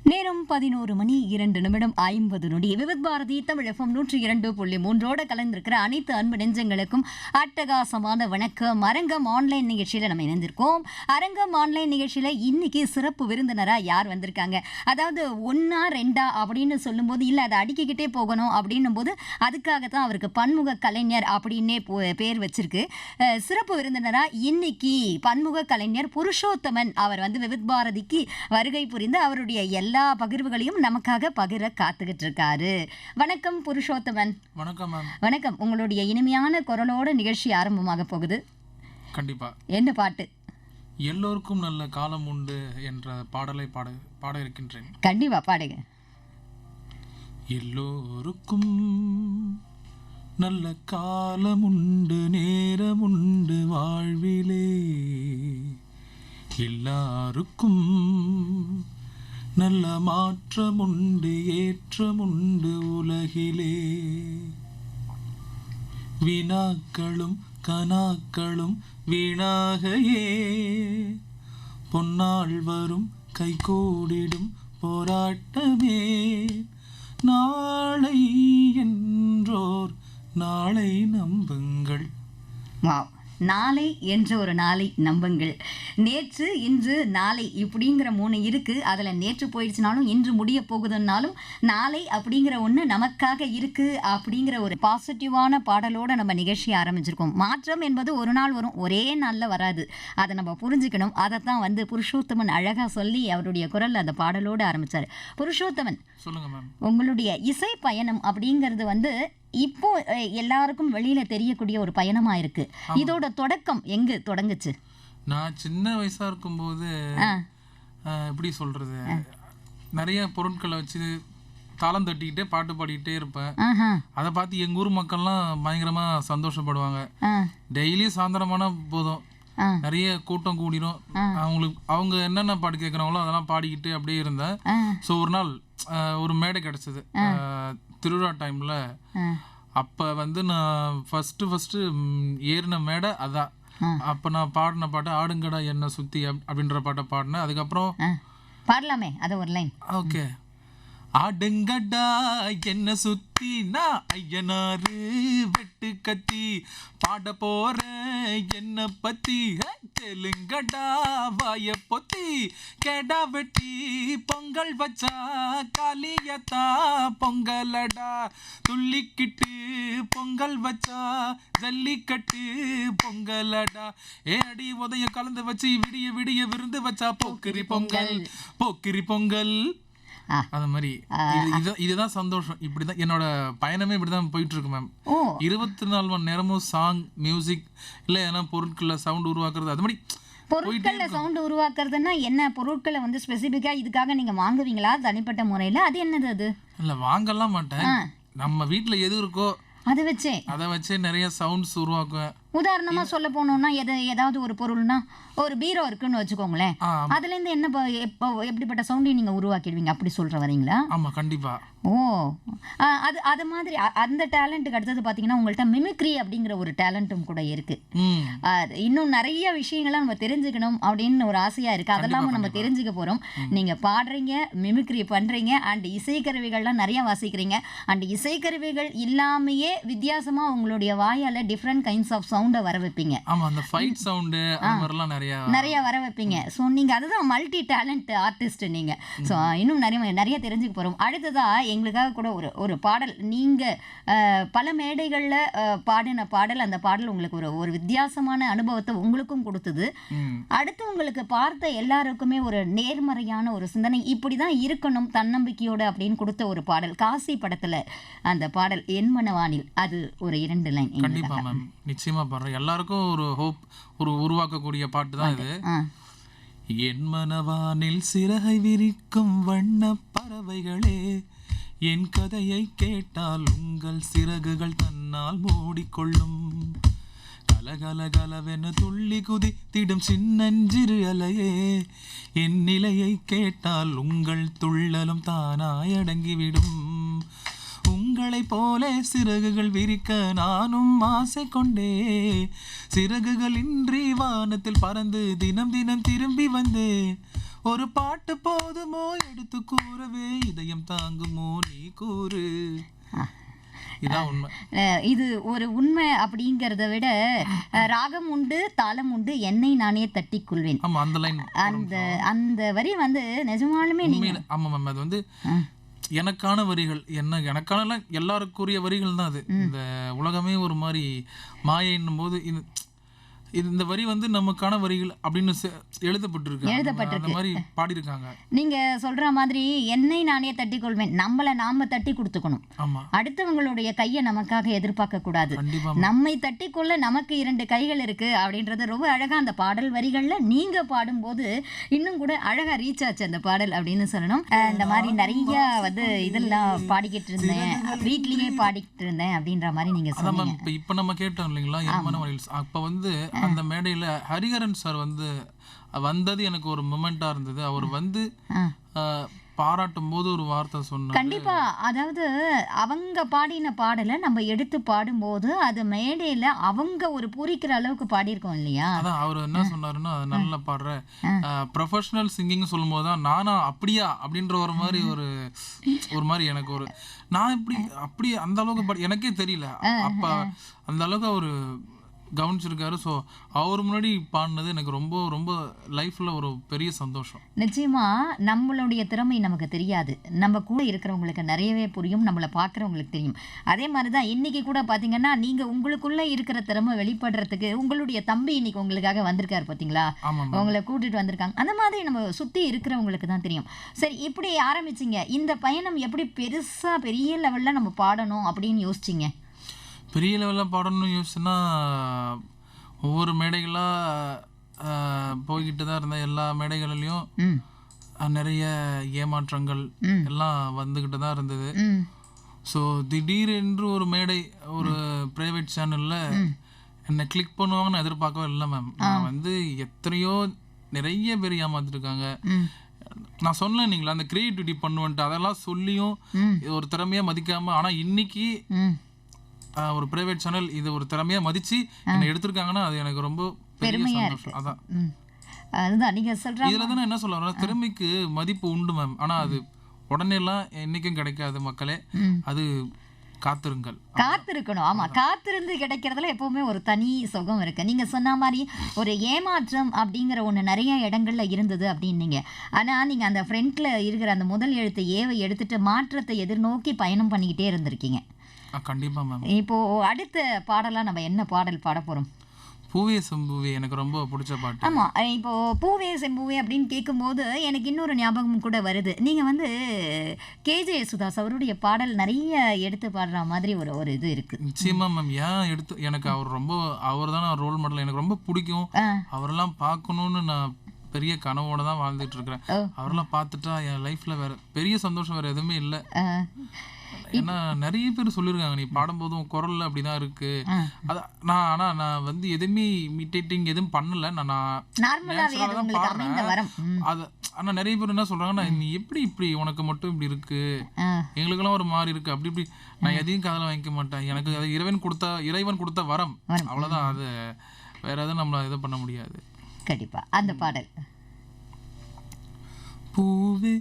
நேரம் 11:02 விவித் பாரதி தமிழ் FM 102.3 கலந்திருக்கிற அனைத்து அன்பு நெஞ்சங்களுக்கும் அட்டகாசமான வணக்கம். அரங்கம் ஆன்லைன் நிகழ்ச்சியில நம்ம இணைந்திருக்கோம். அரங்கம் ஆன்லைன் நிகழ்ச்சியில இன்னைக்கு சிறப்பு விருந்தினரா யார் வந்திருக்காங்க, அதாவது ஒன்னா ரெண்டா அப்படின்னு சொல்லும்போது இல்ல அதை அடிக்கிக்கிட்டே போகணும் அப்படின்னும் போது அதுக்காகத்தான் அவருக்கு பன்முக கலைஞர் அப்படின்னே பேர் வச்சிருக்கு. சிறப்பு விருந்தினரா இன்னைக்கு பன்முக கலைஞர் புருஷோத்தமன் அவர் வந்து விவித் பாரதிக்கு வருகை புரிந்து அவருடைய எல்லா பகிர்வுகளையும் நமக்காக பகிர காத்துக்கிட்டு இருக்காரு. வணக்கம் புருஷோத்தமன். வணக்கம் மேம். வணக்கம். உங்களுடைய இனிமையான குரலோட நிகழ்ச்சி ஆரம்பமாக போகுது. கண்டிப்பா. என்ன பாட்டு? எல்லோருக்கும் நல்ல காலம் உண்டு என்ற பாடலை பாட இருக்கின்றேன். கண்டிப்பா பாடுங்க. எல்லோருக்கும் நல்ல காலம் உண்டு, நேரம் உண்டு வாழ்விலே, எல்லாருக்கும் நல்ல மாற்றம் உண்டு, ஏற்றம் உண்டு உலகிலே, வினாக்களும் கனாக்களும் வீணாகையே பொன்னாள் வரும் கைகூடிடும் போராட்டமே, நாளை என்றோர் நாளை நம்புங்கள். வாவ். நாளை என்ற ஒரு நாளை நம்புங்கள். நேற்று இன்று நாளை இப்படிங்கிற 3 இருக்கு. அதில் நேற்று போயிடுச்சுனாலும் இன்று முடிய போகுதுன்னாலும் நாளை அப்படிங்கிற ஒன்று நமக்காக இருக்கு அப்படிங்கிற ஒரு பாசிட்டிவான பாடலோடு நம்ம நிகழ்ச்சியை ஆரம்பிச்சிருக்கோம். மாற்றம் என்பது ஒரு நாள் வரும், ஒரே நாளில் வராது. அதை நம்ம புரிஞ்சுக்கணும். அதைத்தான் வந்து புருஷோத்தமன் அழகாக சொல்லி அவருடைய குரல் அந்த பாடலோடு ஆரம்பித்தார். புருஷோத்தமன், சொல்லுங்க மேம். உங்களுடைய இசை பயணம் அப்படிங்கிறது வந்து இப்போ எல்லாருக்கும் வெளியில தெரியக்கூடிய ஒரு பயணமா இருக்கு. இதோட தொடக்கம் எங்க தொடங்குச்சு? நான் சின்ன வயசா இருக்கும்போது எப்படி சொல்றது, நிறைய பொருட்களை வச்சு தாளம் தட்டிக்கிட்டே பாட்டு பாடிக்கிட்டே இருப்பேன். அதை பார்த்து எங்க ஊர் மக்கள்லாம் பயங்கரமா சந்தோஷப்படுவாங்க. டெய்லி சாயந்தரமான போதும் நிறைய கூட்டம் கூடிரும். அவங்க என்னென்ன பாட்டு கேட்குறாங்களோ அதெல்லாம் பாடிக்கிட்டு அப்படியே இருந்தேன். ஸோ ஒரு நாள் ஒரு மேடை கிடைச்சது திருவிழா டைம்ல. அப்ப வந்து நான் ஃபர்ஸ்ட் ஏறின மேடை அதான். அப்ப நான் பாடின பாட்டு ஆடுங்கடா என்ன சுத்தி அப்படின்ற பாட்டை பாடினேன். அதுக்கப்புறம் பாடலாமே அது ஒரு லைன். ஓகே. ஆடுங்கடா என்ன சுத்தி நான் ஐயனாரு வெட்டு கத்தி பாட போற என்ன பத்தி தெலுங்கடா வாய பொத்தி கேடா வெட்டி பொங்கல் வச்சா காளியத்தா பொங்கலடா துள்ளிக்கிட்டு பொங்கல் வச்சா ஜல்லிக்கட்டு பொங்கலடா ஏ அடி உதய கலந்து வச்சு விடிய விடிய விருந்து வச்சா போக்கிரி பொங்கல் போக்கிரி பொங்கல். அது மாதிரி இதுதான் சந்தோஷம். இப்படிதான் என்னோட பயணமே இப்படிதான் போயிட்டு இருக்கு மேம். 24 மணி நேரமும் சாங், மியூசிக், இல்ல ஏன்னா பொருட்கள்ல சவுண்ட் உருவாக்குறது, அது மாதிரி பொருட்கள்ல சவுண்ட் உருவாக்குறதுன்னா என்ன? பொருட்களை வந்து ஸ்பெசிபிக்கா இதுக்காக நீங்க வாங்குவீங்களா தனிப்பட்ட முறையில? அது என்னது? அது இல்ல வாங்கலாம் மாட்டேன். நம்ம வீட்டுல எது இருக்கோ அதை வச்சே நிறைய சவுண்ட்ஸ் உருவாக்குவேன். உதாரணமா சொல்ல போனோம்னா ஏதாவது ஒரு பொருள்னா ஒரு பீரோ இருக்குன்னு வச்சுக்கோங்களேன். அதுல இருந்து என்ன எப்படிப்பட்ட சவுண்டையும் நீங்க உருவாக்கிடுவீங்க, அப்படி சொல்ற வரீங்களா? ஆமா கண்டிப்பா. ஓ, அது மாதிரி அந்த டேலண்ட்டுக்கு அடுத்தது பாத்தீங்கன்னா உங்கள்ட்ட மிமிக்ரி அப்படிங்கிற ஒரு டேலண்ட்டும் கூட இருக்கு. இன்னும் நிறைய விஷயங்களை நம்ம தெரிஞ்சுக்கணும் அப்படின்னு ஒரு ஆசையா இருக்கு. அதெல்லாம் நம்ம தெரிஞ்சுக்க போறோம். நீங்க பாடுறீங்க, மிமிக்ரி பண்றீங்க, அண்ட் இசைக்கருவிகள்லாம் நிறைய வாசிக்கிறீங்க. அண்ட் இசைக்கருவிகள் இல்லாமையே வித்தியாசமா உங்களுடைய வாயால டிஃப்ரெண்ட் கைண்ட்ஸ் ஆஃப் சவுண்டை வர வைப்பீங்க. ஆமா, அந்த ஃபைட் சவுண்ட் அந்த மாதிரிலாம் நிறைய வர வைப்பீங்க. ஸோ நீங்க அதுதான் மல்டி டேலண்ட் ஆர்டிஸ்ட் நீங்க. ஸோ இன்னும் நிறைய தெரிஞ்சுக்க போறோம். அடுத்ததா எங்களுக்காக கூட ஒரு பாடல், நீங்க பல மேடைகள்ல பாடின பாடல். அந்த பாடல் உங்களுக்கு ஒரு வித்தியாசமான அனுபவத்தை உங்களுக்கும் கொடுத்தது. அடுத்து உங்களுக்கு பார்த்த எல்லாருக்குமே ஒரு நேர்மறையான ஒரு சிந்தனை, இப்படிதான் இருக்கணும் தன்னம்பிக்கையோட அப்படின்னு கொடுத்த ஒரு பாடல். காசி படத்துல அந்த பாடல் என் மனவானில், அது ஒரு 2 லைன். கண்டிப்பா மேம், நிச்சயமா பாடுறேன். எல்லாருக்கும் ஒரு ஹோப், ஒரு உருவாக்கக்கூடிய பாட்டு தான் இது. என் மனவானில் சிறகை விரிக்கும் வண்ண பறவைகளே, என் கதையை கேட்டால் உங்கள் சிறகுகள் தன்னால் மூடிக்கொள்ளும். கலகலகலவென துள்ளி குதித்திடும் சின்னஞ்சிறு அலையே, என் நிலையை கேட்டால் உங்கள் துள்ளலும் தானாய் அடங்கிவிடும். உங்களை போல சிறகுகள் விரிக்க நானும் ஆசை கொண்டே, சிறகுகள் இன்றி வானத்தில் பறந்து தினம் தினம் திரும்பி வந்தேன். ஒரு பாட்டு போதுமோ எடுத்து கூறவே இதயம் தாங்குமோ நீ கூறு. இதான் உண்மை. இது ஒரு உண்மை அப்படிங்கிறத விட ராகம் உண்டு தாளம் உண்டு என்னை நானே தட்டிக் கொள்வேன். ஆமா, அந்த லைன், அந்த அந்த வரி வந்து நிஜமாலுமே நீங்க ஆமா மேம், அது வந்து எனக்கான வரிகள். எனக்கான எல்லாருக்குரிய வரிகள் தான் அது. இந்த உலகமே ஒரு மாதிரி மாயைன்னும் போது இந்த வரி வந்து நமக்கான வரிகள் அப்படின்னு எழுதப்பட்டிருக்கு. அந்த மாதிரி பாடியிருக்காங்க. நீங்க சொல்ற மாதிரி என்னை நானே தட்டி கொள்வேன். நம்மள நாம தட்டி கொடுத்துக்கணும். ஆமா, அடுத்தவங்களுடைய கையை நமக்காக எதிர்பார்க்க கூடாது. கண்டிப்பா. நம்மை தட்டி கொள்ள நமக்கு 2 கைகள் இருக்கு அப்படின்றது ரொம்ப அழகா அந்த பாடல் வரிகள்ல நீங்க பாடும்போது இன்னும் கூட அழகா ரீச் ஆச்சு அந்த பாடல் அப்படின்னு சொல்லணும். இந்த மாதிரி நிறைய வந்து இதெல்லாம் பாடிக்கிட்டு இருந்தேன், வீட்லயே பாடிக்கிட்டு இருந்தேன் அப்படின்ற மாதிரி நீங்க சொன்னீங்க. இப்ப நம்ம கேட்டோம் இல்லைங்களா, அப்ப வந்து அந்த மேடையில ஹரிஹரன் சார் வந்து வந்தது எனக்கு ஒரு மொமெண்டா இருந்தது. அவர் வந்து பாராட்டும் போது ஒரு வார்த்தை சொன்னார். கண்டிப்பா, அதாவது அவங்க பாடின பாடலை நம்ம எடுத்து பாடும்போது அது மேடையில அவங்க ஒரு பூரிக்கிற அளவுக்கு பாடியிருக்கோம் இல்லையா. அதான் அவர் என்ன சொன்னாருன்னா, அது நல்லா பாடுற ப்ரொஃபஷனல் சிங்கிங் சொல்லும் போதுதான் நானா அப்படியா அப்படின்ற ஒரு மாதிரி எனக்கு ஒரு நான் இப்படி அந்த அளவுக்கு எனக்கே தெரியல. அப்ப அந்த அளவுக்கு அவரு கவனிச்சிருக்காரு. ஸோ அவர் முன்னாடி பாடினது எனக்கு ரொம்ப ரொம்ப லைஃப்ல ஒரு பெரிய சந்தோஷம். நிச்சயமா நம்மளுடைய திறமை நமக்கு தெரியாது, நம்ம கூட இருக்கிறவங்களுக்கு நிறையவே புரியும், நம்மளை பார்க்குறவங்களுக்கு தெரியும். அதே மாதிரி தான் இன்னைக்கு கூட பார்த்தீங்கன்னா நீங்கள் உங்களுக்குள்ளே இருக்கிற திறமை வெளிப்படுறதுக்கு உங்களுடைய தம்பி இன்னைக்கு உங்களுக்காக வந்திருக்காரு பார்த்தீங்களா, உங்களை கூட்டிட்டு வந்திருக்காங்க. அந்த மாதிரி நம்ம சுற்றி இருக்கிறவங்களுக்கு தான் தெரியும். சரி, இப்படி ஆரம்பிச்சிங்க இந்த பயணம், எப்படி பெரிய லெவலில் நம்ம பாடணும் அப்படின்னு யோசிச்சிங்க? பெரிய லெவலில் பாடணும்னு யோசிச்சுன்னா ஒவ்வொரு மேடைகளாக போய்கிட்டு தான் இருந்தேன். எல்லா மேடைகளிலையும் நிறைய ஏமாற்றங்கள் எல்லாம் வந்துக்கிட்டு தான் இருந்தது. ஸோ திடீரென்று ஒரு மேடை, ஒரு ப்ரைவேட் சேனலில் என்னை கிளிக் பண்ணுவாங்கன்னு எதிர்பார்க்கவே இல்லை மேம். நான் வந்து எத்தனையோ நிறைய பேர் ஏமாத்திருக்காங்க. நான் சொன்னேன் நீங்களா அந்த கிரியேட்டிவிட்டி பண்ணுவேன்ட்டு, அதெல்லாம் சொல்லியும் ஒரு திறமையாக மதிக்காமல், ஆனால் இன்னைக்கு ஒரு பிரைவேட் சேனல் இது ஒரு திறமையா மதிச்சு என்ன எடுத்திருக்காங்கன்னா அது எனக்கு ரொம்ப பெரிய சந்தோஷம். அதான் அதுதான் நீங்க சொல்ற இதுல தான் என்ன சொல்ல வரேன், திறமைக்கு மதிப்பு உண்டு மேம். ஆனா அது உடனே எல்லாம் என்னைக்கும் கிடைக்காது மக்களே. அது காத்திருக்கணும். ஆமா, காத்திருந்து கிடைக்கிறதுல எப்பவுமே ஒரு தனி சுகம் இருக்கு. நீங்க சொன்ன மாதிரி ஒரு ஏமாற்றம் அப்படிங்கிற ஒண்ணு நிறைய இடங்கள்ல இருந்தது அப்படின்னீங்க. ஆனா நீங்க அந்த ஃப்ரண்ட்ல இருக்கிற அந்த முதல் எழுத்து ஏவை எடுத்துட்டு மாற்றத்தை எதிர்நோக்கி பயணம் பண்ணிக்கிட்டே இருந்திருக்கீங்க. கண்டிப்பா மேம். இப்போ அடுத்த பாடலா நம்ம என்ன பாடல் பாட போறோம்? பூவே செம்பூவே எனக்கு ரொம்ப பிடிச்ச பாட்டு. ஆமா, இப்போ பூவே செம்பூவே அப்படின்னு கேட்கும்போது எனக்கு இன்னொரு ஞாபகம் கூட வருது. நீங்க வந்து கேஜே யேசுதாஸ் அவருடைய பாடல் நிறைய எடுத்து பாடுற மாதிரி ஒரு இது இருக்கு. நிச்சயமா மேம். எனக்கு அவர் தான் ரோல் மாடல். எனக்கு ரொம்ப பிடிக்கும். அவரெல்லாம் பார்க்கணும்னு நான் பெரிய கனவோட தான் வாழ்ந்துட்டு இருக்கிறேன். அவரெல்லாம் பார்த்துட்டா என் லைஃப்ல வேற பெரிய சந்தோஷம் வேற எதுவுமே இல்லை. ஏன்னா நிறைய பேர் சொல்லியிருக்காங்க, நீ பாடும்போதும் குரல்ல அப்படிதான் இருக்கு. நான் வந்து எதுவுமே இமிட்டேட்டிங் எதுவும் பண்ணல, நான் பாடுறேன். ஆனா நிறைய பேர் என்ன சொல்றாங்கன்னா, நீ எப்படி இப்படி உனக்கு மட்டும் இப்படி இருக்கு, எங்களுக்கெல்லாம் ஒரு மாதிரி இருக்கு, அப்படி இப்படி. நான் எதையும் காதல வாங்கிக்க மாட்டேன். எனக்கு அது இறைவன் கொடுத்த வரம், அவ்வளவுதான். அது வேற எதுவும் நம்மள இது பண்ண முடியாது. கண்டிப்பா அந்த பாடல். பூவே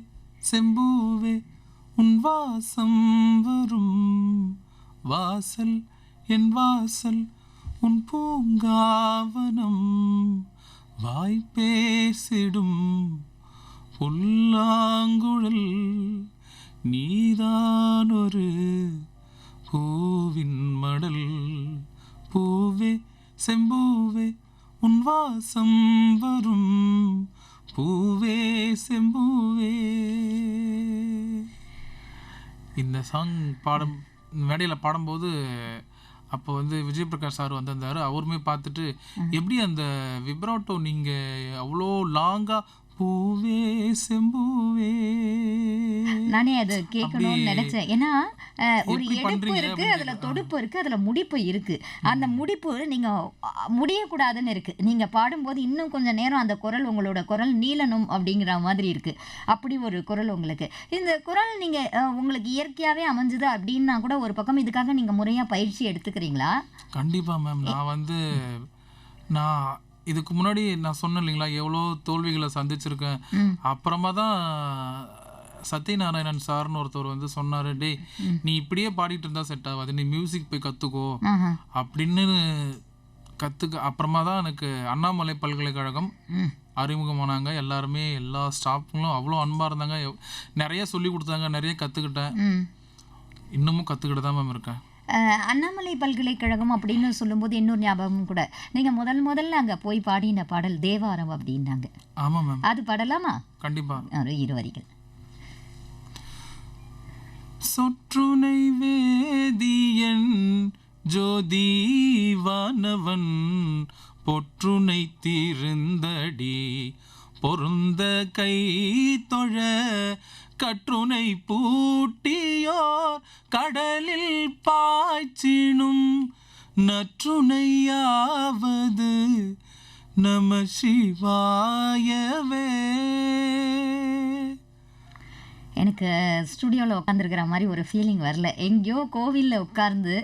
செம்பூவே உன் வாசம் வரும் வாசல் என் வாசல் உன் பூங்காவனம் வாய் பேசிடும் புல்லாங்குழல் நீதான் ஒரு பூவின் மடல். பூவே செம்பூவே உன் வாசம் வரும் பூவே செம்பூவே. இந்த சாங் மேடையில் பாடும்போது அப்போ வந்து விஜய் பிரகாஷ் சார் வந்திருந்தாரு. அவருமே பார்த்துட்டு எப்படி அந்த விப்ராட்டோ நீங்கள் அவ்வளோ லாங்காக பூவே செம்பூவே, நானே அது கேட்கணும்னு நினைச்சேன். ஏன்னா ஒரு எடுப்பு இருக்கு, அதுல தொடுப்பு இருக்கு, அதுல முடிப்பு இருக்கு. அந்த முடிப்பு நீங்க முடியக்கூடாதுன்னு இருக்கு. நீங்க பாடும்போது இன்னும் கொஞ்சம் நேரம் அந்த குரல், உங்களோட குரல் நீளணும் அப்படிங்கிற மாதிரி இருக்கு. அப்படி ஒரு குரல் உங்களுக்கு. இந்த குரல் நீங்க உங்களுக்கு இயற்கையாவே அமைஞ்சது அப்படின்னா கூட ஒரு பக்கம் இதுக்காக நீங்க முறையா பயிற்சி எடுத்துக்கிறீங்களா? கண்டிப்பா மேம். நான் இதுக்கு முன்னாடி நான் சொன்னேன் இல்லைங்களா, எவ்வளோ தோல்விகளை சந்திச்சிருக்கேன். அப்புறமா தான் சத்யநாராயணன் சார்னு ஒருத்தர் வந்து சொன்னாரு, டேய் நீ இப்படியே பாடிட்டு இருந்தா செட் ஆகாது, நீ மியூசிக் போய் கற்றுக்கோ அப்படின்னு அப்புறமா தான் எனக்கு அண்ணாமலை பல்கலைக்கழகம் அறிமுகமானாங்க. எல்லாருமே எல்லா ஸ்டாஃப்களும் அவ்வளோ அன்பாக இருந்தாங்க, நிறைய சொல்லி கொடுத்தாங்க, நிறைய கற்றுக்கிட்டேன். இன்னமும் கற்றுக்கிட்டு தான் மேம் இருக்கேன். அண்ணாமலை பல்கலைக்கழகம் அப்படின்னு சொல்லும்போது இன்னொரு ஞாபகம் கூட, நீங்கள் முதல்ல அங்கே போய் பாடின பாடல் தேவாரம் அப்படின்னாங்க. ஆமாம் மேம். அது பாடலாமா? கண்டிப்பாக. ஒரு 2 வரிகள். சொற்றுனை வேதியன் ஜோதிவானவன் பொற்றுனை தீர்ந்தடி பொருந்த கை தொழ கற்றுனை பூட்டியோர் கடலில் பாய்ச்சினும் நற்றுணையாவது நம சிவாயவே. எனக்கு ஸ்டுடியோவில் உட்காந்துருக்கிற மாதிரி ஒரு ஃபீலிங் வரல. எங்கேயோ கோவிலில் உட்கார்ந்து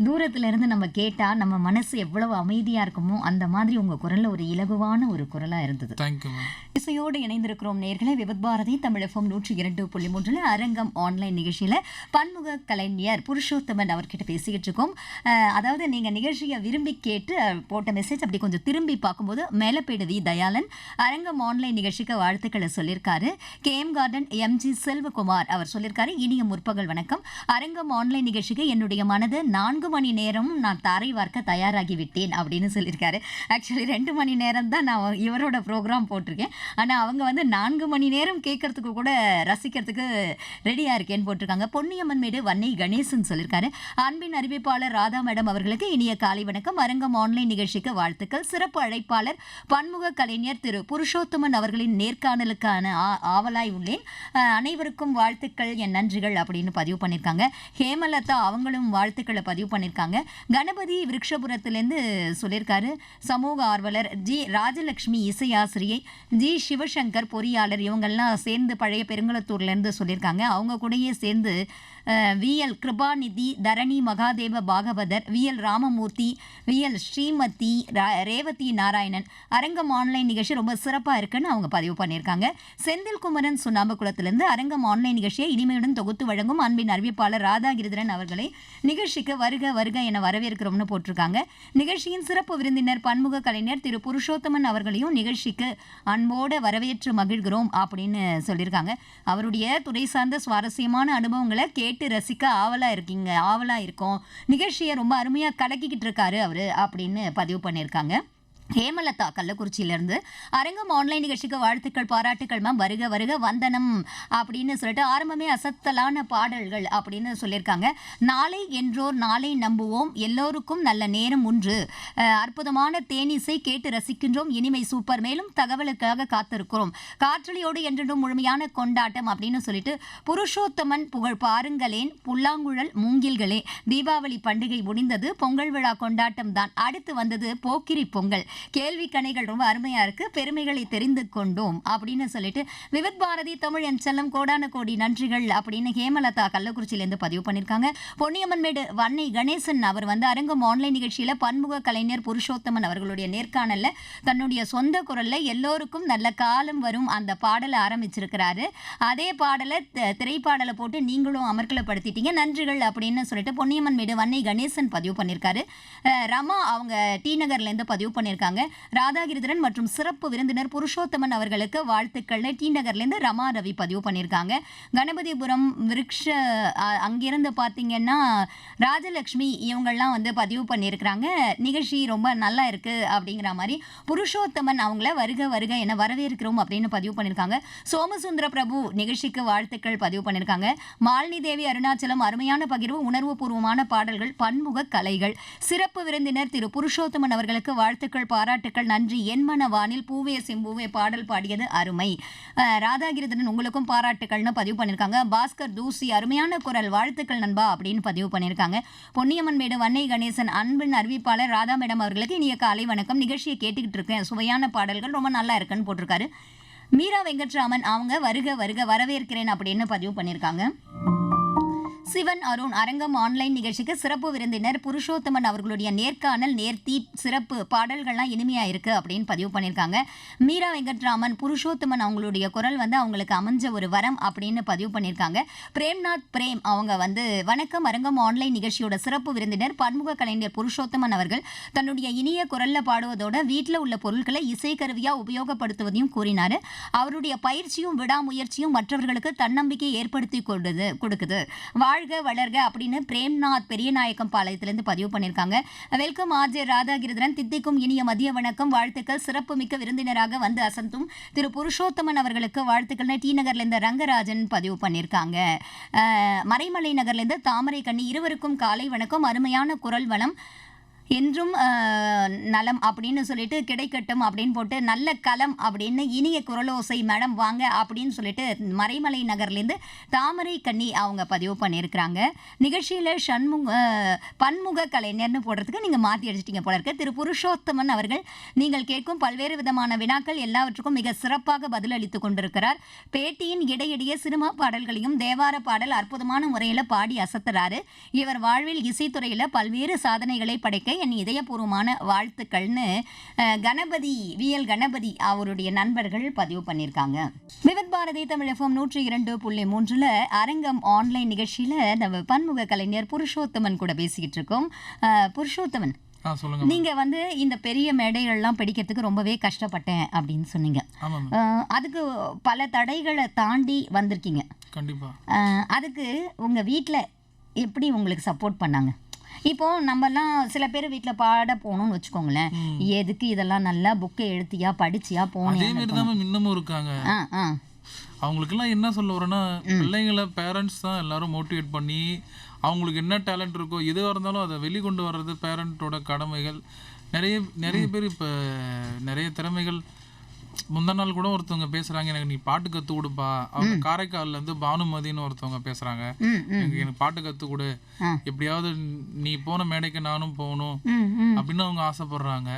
தூரத்துல இருந்து நம்ம கேட்டால் நம்ம மனசு எவ்வளவு அமைதியாக இருக்குமோ அந்த மாதிரி உங்கள் குரலில் ஒரு இலகுவான ஒரு குரலாக இருந்தது. Thank you ma'am. இசையோடு இணைந்திருக்கிறோம் நேயர்களே. விவித் பாரதி தமிழ் FM 102.3 அரங்கம் ஆன்லைன் நிகழ்ச்சியில் பன்முக கலைஞர் புருஷோத்தமன் அவர்கிட்ட பேசிக்கிட்டு இருக்கோம். அதாவது நீங்கள் நிகழ்ச்சியை விரும்பி கேட்டு போட்ட மெசேஜ் அப்படி கொஞ்சம் திரும்பி பார்க்கும்போது மேலப்பேடு வி தயாளன் அரங்கம் ஆன்லைன் நிகழ்ச்சிக்கு வாழ்த்துக்களை சொல்லியிருக்காரு. KM கார்டன் MG செல்வகுமார் அவர் சொல்லியிருக்காரு, இனிய முற்பகல் வணக்கம். அரங்கம் ஆன்லைன் நிகழ்ச்சிக்கு என்னுடைய மனது 4 மணி நேரம் நான் தாரை வார்க்க தயாராகி விட்டேன் அப்படின்னு சொல்லியிருக்காரு. ஆக்சுவலி 2 மணி நேரம் தான் நான் இவரோட ப்ரோக்ராம் போட்டிருக்கேன். ஆனால் அவங்க வந்து 4 மணி நேரம் கேட்கறதுக்கு கூட ரசிக்கிறதுக்கு ரெடியாக இருக்கேன்னு போட்டிருக்காங்க. பொன்னியம்மன் மேடு வன்னை கணேசன் சொல்லியிருக்காரு, அன்பின் அறிவிப்பாளர் ராதா மேடம் அவர்களுக்கு இனிய காலை வணக்கம். அரங்கம் ஆன்லைன் நிகழ்ச்சிக்கு வாழ்த்துக்கள். சிறப்பு அழைப்பாளர் பன்முக கலைஞர் திரு புருஷோத்தமன் அவர்களின் நேர்காணலுக்கான ஆவலாய் உள்ளேன். அனைவருக்கும் வாழ்த்துக்கள், என் நன்றிகள் அப்படின்னு பதிவு பண்ணியிருக்காங்க. ஹேமலதா அவங்களும் வாழ்த்துக்களை பதிவு பண்ணியிருக்காங்க. கணபதி விருட்சபுரத்திலேருந்து சொல்லியிருக்காரு, சமூக ஆர்வலர் ஜி ராஜலட்சுமி இசையாசிரியை, ஜி சிவசங்கர் பொறியாளர், இவங்கெல்லாம் சேர்ந்து பழைய பெருங்குளத்தூர்லேருந்து சொல்லியிருக்காங்க. அவங்க கூடயே சேர்ந்து VL கிருபாநிதி, தரணி மகாதேவ பாகவதர், VL ராமமூர்த்தி, VL ஸ்ரீமதி, ரேவதி நாராயணன் அரங்கம் ஆன்லைன் நிகழ்ச்சி ரொம்ப சிறப்பாக இருக்குன்னு அவங்க பதிவு பண்ணியிருக்காங்க. செந்தில்குமரன் சுண்ணாம்புக்குளத்திலிருந்து அரங்கம் ஆன்லைன் நிகழ்ச்சியை இனிமையுடன் தொகுத்து வழங்கும் அன்பின் அறிவிப்பாளர் ராதாகிருதரன் அவர்களை நிகழ்ச்சிக்கு வருக வருக என வரவேற்கிறோம்னு போட்டிருக்காங்க. நிகழ்ச்சியின் சிறப்பு விருந்தினர் பன்முக கலைஞர் திரு புருஷோத்தமன் அவர்களையும் நிகழ்ச்சிக்கு அன்போடு வரவேற்று மகிழ்கிறோம் அப்படின்னு சொல்லியிருக்காங்க. அவருடைய துறை சார்ந்த சுவாரஸ்யமான அனுபவங்களை கேட்டு ரசிக்க ஆவலா இருக்கோம். நிகழ்ச்சியை ரொம்ப அருமையா கலக்கிக்கிட்டு இருக்காரு அவரு அப்படின்னு பதிவு பண்ணியிருக்காங்க. ஹேமலதா கள்ளக்குறிச்சியிலிருந்து அரங்கம் ஆன்லைன் நிகழ்ச்சிக்கு வாழ்த்துக்கள், பாராட்டுக்கள் மேம், வருக வருக வந்தனம் அப்படின்னு சொல்லிட்டு ஆரம்பமே அசத்தலான பாடல்கள் அப்படின்னு சொல்லியிருக்காங்க. நாளை என்றோர் நாளை நம்புவோம், எல்லோருக்கும் நல்ல நேரம் ஒன்று, அற்புதமான தேனிசை கேட்டு ரசிக்கின்றோம், இனிமை சூப்பர், மேலும் தகவலுக்காக காத்திருக்கிறோம், காற்றலியோடு என்றும் முழுமையான கொண்டாட்டம் அப்படின்னு சொல்லிட்டு புருஷோத்தமன் புகழ் பாருங்களேன், புல்லாங்குழல் மூங்கில்களே, தீபாவளி பண்டிகை முடிந்தது, பொங்கல் விழா கொண்டாட்டம் தான், அடுத்து வந்தது போக்கிரி பொங்கல், கேள்வி கணைகள் ரொம்ப அருமையா இருக்கு, பெருமைகளை தெரிந்து கொண்டோம் அப்படின்னு சொல்லிட்டு விவித் பாரதி தமிழ் என் செல்லம் கோடான கோடி நன்றிகள் அப்படின்னு ஹேமலதா கள்ளக்குறிச்சியிலேருந்து பதிவு பண்ணியிருக்காங்க. பொன்னியம்மன் மேடு வன்னை கணேசன் அவர் வந்து அரங்கம் ஆன்லைன் நிகழ்ச்சியில பன்முக கலைஞர் புருஷோத்தமன் அவர்களுடைய நேர்காணல்ல தன்னுடைய சொந்த குரல்ல எல்லோருக்கும் நல்ல காலம் வரும் அந்த பாடலை ஆரம்பிச்சிருக்கிறாரு. அதே பாடலை திரைப்பாடலை போட்டு நீங்களும் அமர்க்கலப்படுத்திட்டீங்க, நன்றிகள் அப்படின்னு சொல்லிட்டு பொன்னியம்மன் மேடு வன்னை கணேசன் பதிவு பண்ணியிருக்காரு. ரமா அவங்க டி நகர்லேருந்து பதிவு பண்ணியிருக்காங்க. ராதாகிருதரன் மற்றும் சிறப்பு விருந்தினர் புருஷோத்தமன் அவர்களுக்கு வாழ்த்துக்கள் டி நகர்லேருந்து ரமா ரவி பதிவு பண்ணியிருக்காங்க. கணபதிபுரம் விருட்ச அங்கிருந்து பார்த்தீங்கன்னா ராஜலட்சுமி இவங்கெல்லாம் வந்து பதிவு பண்ணியிருக்கிறாங்க. நிகழ்ச்சி ரொம்ப நல்லா இருக்கு அப்படிங்கிற மாதிரி புருஷோத்தமன் அவங்கள வருக வருக என வரவேற்கிறோம் அப்படின்னு பதிவு பண்ணியிருக்காங்க. சோமசுந்தர பிரபு நிகழ்ச்சிக்கு வாழ்த்துக்கள் பதிவு பண்ணியிருக்காங்க. மாலினி தேவி அருணாச்சலம் அருமையான பகிர்வு, உணர்வு பூர்வமான பாடல்கள், பன்முக கலைகள், சிறப்பு விருந்தினர் திரு புருஷோத்தமன் அவர்களுக்கு வாழ்த்துக்கள், பாராட்டுக்கள், நன்றி, என்மன வானில் பூவே செம்பூவே பாடல் பாடியது அருமை, ராதாகிருதன் உங்களுக்கும் பாராட்டுக்கள்னு பதிவு பண்ணியிருக்காங்க. பாஸ்கர் தூசி அருமையான குரல், வாழ்த்துக்கள் நண்பா அப்படின்னு பதிவு பண்ணியிருக்காங்க. பொன்னியம்மன் மேடு வன்னை கணேசன் அன்பின் அறிவிப்பாளர் ராதா மேடம் அவர்களுக்கு இனிய காலை வணக்கம், நிகழ்ச்சியை கேட்டுக்கிட்டு இருக்கேன், சுவையான பாடல்கள் ரொம்ப நல்லா இருக்குன்னு போட்டிருக்காரு. மீரா வெங்கட்ராமன் அவங்க வருக வருக வரவேற்கிறேன் அப்படின்னு பதிவு பண்ணியிருக்காங்க. சிவன் அருண் அரங்கம் ஆன்லைன் நிகழ்ச்சிக்கு சிறப்பு விருந்தினர் புருஷோத்தமன் அவர்களுடைய நேர்காணல் நேர்த்தி சிறப்பு பாடல்கள்லாம் இனிமையா இருக்கு அப்படின்னு பதிவு பண்ணியிருக்காங்க. மீரா வெங்கட்ராமன் புருஷோத்தமன் அவங்களுடைய குரல் வந்து அவங்களுக்கு அமைஞ்ச ஒரு வரம் அப்படின்னு பதிவு பண்ணியிருக்காங்க. பிரேம்நாத் பிரேம் அவங்க வந்து வணக்கம் அரங்கம் ஆன்லைன் நிகழ்ச்சியோட சிறப்பு விருந்தினர் பன்முக கலைஞர் புருஷோத்தமன் அவர்கள் தன்னுடைய இனிய குரல்ல பாடுவதோட வீட்டில் உள்ள பொருட்களை இசைக்கருவியா உபயோகப்படுத்துவதையும் கூறினாரு. அவருடைய பயிற்சியும் விடாமுயற்சியும் மற்றவர்களுக்கு தன்னம்பிக்கை ஏற்படுத்தி கொடுக்குது. வாழ்க வளர்க அப்படின்னு பிரேம்நாத் பெரியநாயக்கம் பாளையத்திலிருந்து பதிவு பண்ணியிருக்காங்க. வெல்கம் ஆர்ஜே ராதாகிருதரன் தித்திக்கும் இனிய மதிய வணக்கம் வாழ்த்துக்கள் சிறப்பு மிக்க விருந்தினராக வந்து அசந்தும் திரு புருஷோத்தமன் அவர்களுக்கு வாழ்த்துக்கள்னு டி நகர்லேருந்து ரங்கராஜன் பதிவு பண்ணியிருக்காங்க. மறைமலை நகர்லேருந்து தாமரை கண்ணி இருவருக்கும் காலை வணக்கம் அருமையான குரல் வளம் என்றும் நலம் அப்படின்னு சொல்லிட்டு கிடைக்கட்டும் அப்படின்னு போட்டு நல்ல களம் அப்படின்னு இனிய குரலோசை மேடம் வாங்க அப்படின்னு சொல்லிட்டு மறைமலை நகர்லேருந்து தாமரை கண்ணி அவங்க பதிவு பண்ணியிருக்கிறாங்க. நிகழ்ச்சியில் பன்முக கலைஞர்னு போடுறதுக்கு நீங்கள் மாற்றி அடிச்சிட்டிங்க போல இருக்கு. திரு புருஷோத்தமன் அவர்கள் நீங்கள் கேட்கும் பல்வேறு விதமான வினாக்கள் எல்லாவற்றுக்கும் மிக சிறப்பாக பதிலளித்து கொண்டிருக்கிறார். பேட்டியின் இடையிடையே சினிமா பாடல்களையும் தேவார பாடல் அற்புதமான முறையில் பாடி அசத்துறாரு. இவர் வாழ்வில் இசைத்துறையில் பல்வேறு சாதனைகளை படைக்க என் இதயபூர்வமான வாழ்த்துக்கள்னு கணபதி அவருடைய நண்பர்கள் பதிவு பண்ணியிருக்காங்க. விவித் பாரதி தமிழ் FM 102.3 அரங்கம் ஆன்லைன் நிகழ்ச்சியில நம்ம பன்முக கலைஞர் புருஷோத்தமன் கூட பேசிக்கிட்டு இருக்கோம். புருஷோத்தமன், நீங்க வந்து இந்த பெரிய மேடைகள்லாம் பிடிக்கிறதுக்கு ரொம்பவே கஷ்டப்பட்டேன் அப்படின்னு சொன்னீங்க. அதுக்கு பல தடைகளை தாண்டி வந்திருக்கீங்க. கண்டிப்பா. அதுக்கு உங்க வீட்டுல எப்படி உங்களுக்கு சப்போர்ட் பண்ணாங்க? இப்போ நம்மலாம் சில பேர் வீட்டில் பாட போகணும்னு வச்சுக்கோங்களேன், எதுக்கு இதெல்லாம் நல்லா புக்கை எழுத்தியா படிச்சியா போனேன் இன்னமும் இருக்காங்க. அவங்களுக்கெல்லாம் என்ன சொல்ல வரேன்னா, பிள்ளைங்களை பேரண்ட்ஸ் தான் எல்லாரும் மோட்டிவேட் பண்ணி அவங்களுக்கு என்ன டேலண்ட் இருக்கோ எதுவாக இருந்தாலும் அதை வெளிக்கொண்டு வர்றது பேரண்ட்டோட கடமைகள். நிறைய பேர் இப்போ நிறைய திறமைகள். முந்தா நாள் கூட ஒருத்தவங்க பேசுறாங்க, எனக்கு நீ பாட்டு கத்து கொடுப்பா. அவங்க காரைக்கால்ல இருந்து பானுமதினு ஒருத்தவங்க பேசுறாங்க, எனக்கு பாட்டு கத்து கொடு, எப்படியாவது நீ போன மேடைக்கு நானும் போகணும் அப்படின்னு அவங்க ஆசைப்படுறாங்க.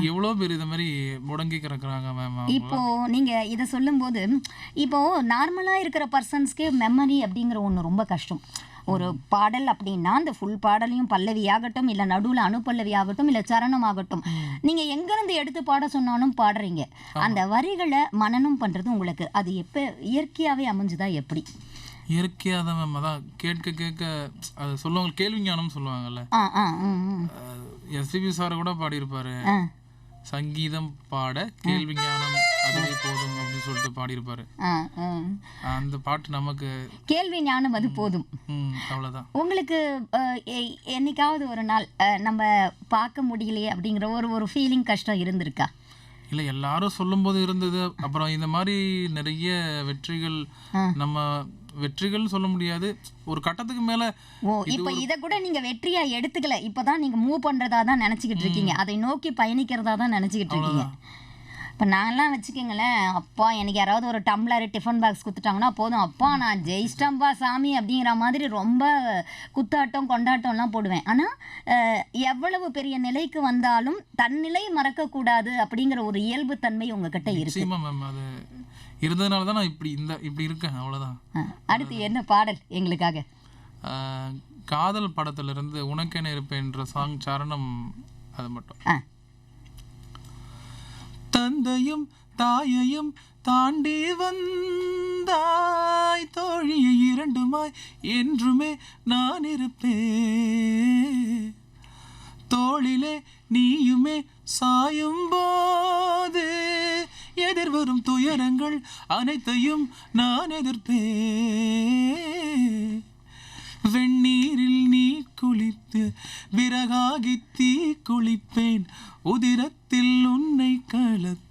எவ்வளோ பேர் இதை மாதிரி முடங்கி கிடக்குறாங்க மேம். இப்போ நீங்க இதை சொல்லும் போது இப்போ நார்மலா இருக்கிற பர்சன்ஸ்க்கே மெமரி அப்படிங்கிற ஒன்று ரொம்ப கஷ்டம். ஒரு பாடல் அப்படின்னா அந்த ஃபுல் பாடலையும் பல்லவி ஆகட்டும், இல்லை நடுவில் அணுப்பல்லவி ஆகட்டும், இல்லை சரணம் ஆகட்டும், நீங்கள் எங்கேருந்து எடுத்து பாட சொன்னாலும் பாடுறீங்க. அந்த வரிகளை மனனம் பண்ணுறது உங்களுக்கு அது எப்போ இயற்கையாகவே அமைஞ்சுதா? எப்படி இயற்கையாக தான் மேம். அதான் கேட்க அது சொல்லுவாங்க, கேள்வி ஞானம் சொல்லுவாங்கல்ல. எஸ்பிபி சார் கூட பாடியிருப்பாரு, சங்கீதம் பாட கேள்வி ஞானம் அதுவே போதும் அப்படின்னு சொல்லிட்டு பாடியிருப்பாரு. அந்த பாட்டு நமக்கு கேள்வி ஞானம் அது போதும், அவ்வளோதான். உங்களுக்கு என்னைக்காவது ஒரு நாள் நம்ம பார்க்க முடியலையே அப்படிங்கிற ஒரு ஃபீலிங் கஷ்டம் இருந்திருக்கா? இல்லை, எல்லாரும் சொல்லும் போது இருந்தது. அப்புறம் இந்த மாதிரி நிறைய வெற்றிகள், நம்ம வெற்றிகள் சொல்ல முடியாது, ஒரு கட்டத்துக்கு மேல. இப்ப இத கூட நீங்க வெற்றியா எடுத்துக்கல, இப்பதான் நீங்க மூவ் பண்றதா தான் நினைச்சுக்கிட்டு இருக்கீங்க, அதை நோக்கி பயணிக்கிறதா தான் நினைச்சுக்கிட்டு இருக்கீங்க. இப்போ நான்லாம் வச்சுக்கோங்களேன், அப்பா எனக்கு யாராவது ஒரு டம்ளர் டிஃபன் பாக்ஸ் கொடுத்துட்டாங்கன்னா போதும், அப்பா நான் ஜெயிச்சிட்டம்பா சாமி அப்படிங்கிற மாதிரி ரொம்ப குத்தாட்டம் கொண்டாட்டம்லாம் போடுவேன். ஆனால் எவ்வளவு பெரிய நிலைக்கு வந்தாலும் தன்னிலை மறக்கக்கூடாது அப்படிங்கிற ஒரு இயல்புத்தன்மை உங்ககிட்ட இருக்கு. அது இருந்ததுனால தான் நான் இப்படி இருக்கேன், அவ்வளோதான். அடுத்து என்ன பாடல் எங்களுக்காக? காதல் படத்திலிருந்து உனக்கென இருப்பேன்ற சாங் சரணம், அது மட்டும். தந்தையும் தாயையும் தாண்டி வந்தாய் தோழியை இரண்டுமாய் என்றுமே நான் இருப்பேன், தோளிலே நீயுமே சாயும் போது எதிர்வரும் துயரங்கள் அனைத்தையும் நான் எதிர்ப்பேன், வெந்நீரில் நீ குளித்து விறகாகி தீ குளிப்பேன், உதிரத்தில் உன்னை கலப்பேன்,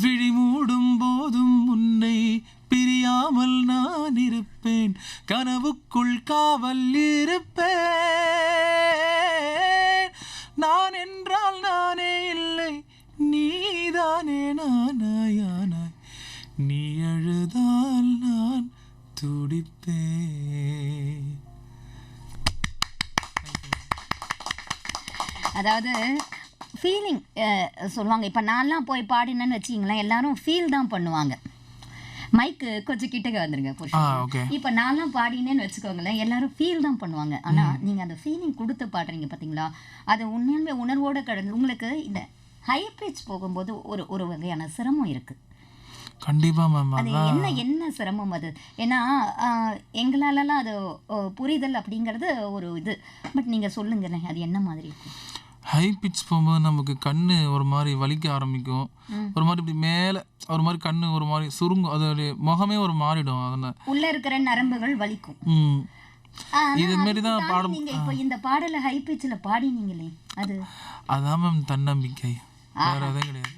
விழி மூடும் போதும் உன்னை பிரியாமல் நான் இருப்பேன், கனவுக்குள் காவல் இருப்பேன், நான் என்றால் நானே இல்லை நீதானே நானாயானாய், நீ அழுதால் நான் துடிப்பேன். அதாவது ஃபீலிங் சொல்லுவாங்க. இப்போ நான்லாம் போய் பாடினேன்னு வச்சிங்களேன், எல்லாரும் ஃபீல் தான் பண்ணுவாங்க. மைக்கு கொஞ்சம் கிட்டக்க வந்துருங்க புருஷோத்தமன். ஓகே. இப்ப நான்லாம் பாடினேன்னு வச்சுக்கோங்களேன், எல்லாரும் ஃபீல் தான் பண்ணுவாங்க. ஆனா நீங்க அந்த ஃபீலிங் கொடுத்து பாடுறீங்க பாத்தீங்களா, அது உண்மையாலுமே உணர்வோட கடந்து உங்களுக்கு இந்த ஹை பிச் போகும்போது ஒரு ஒரு வகையான சிரமம் இருக்கு. கண்டிப்பா மேம். அது என்ன சிரமம் அது? ஏன்னா எங்களாலலாம் அது புரிதல் அப்படிங்கிறது ஒரு இது. பட் நீங்க சொல்லுங்களேன், அது என்ன மாதிரி இருக்கும்? ஹை பிச் போகும்போது நமக்கு கண்ணு ஒரு மாதிரி வலிக்க ஆரம்பிக்கும். ஒரு மாதிரி இப்படி மேலே ஒரு மாதிரி கண்ணு ஒரு மாதிரி சுருங்கும். அதோடைய முகமே ஒரு மாறிடும். அதனால உள்ள இருக்கிற நரம்புகள் வலிக்கும். இது மாரி தான் பாடும். நீங்க இப்போ இந்த பாடலை ஹை பிச்சில் பாடினீங்களே, அதான் மேம் தன்னம்பிக்கை, வேற எதுவும் கிடையாது.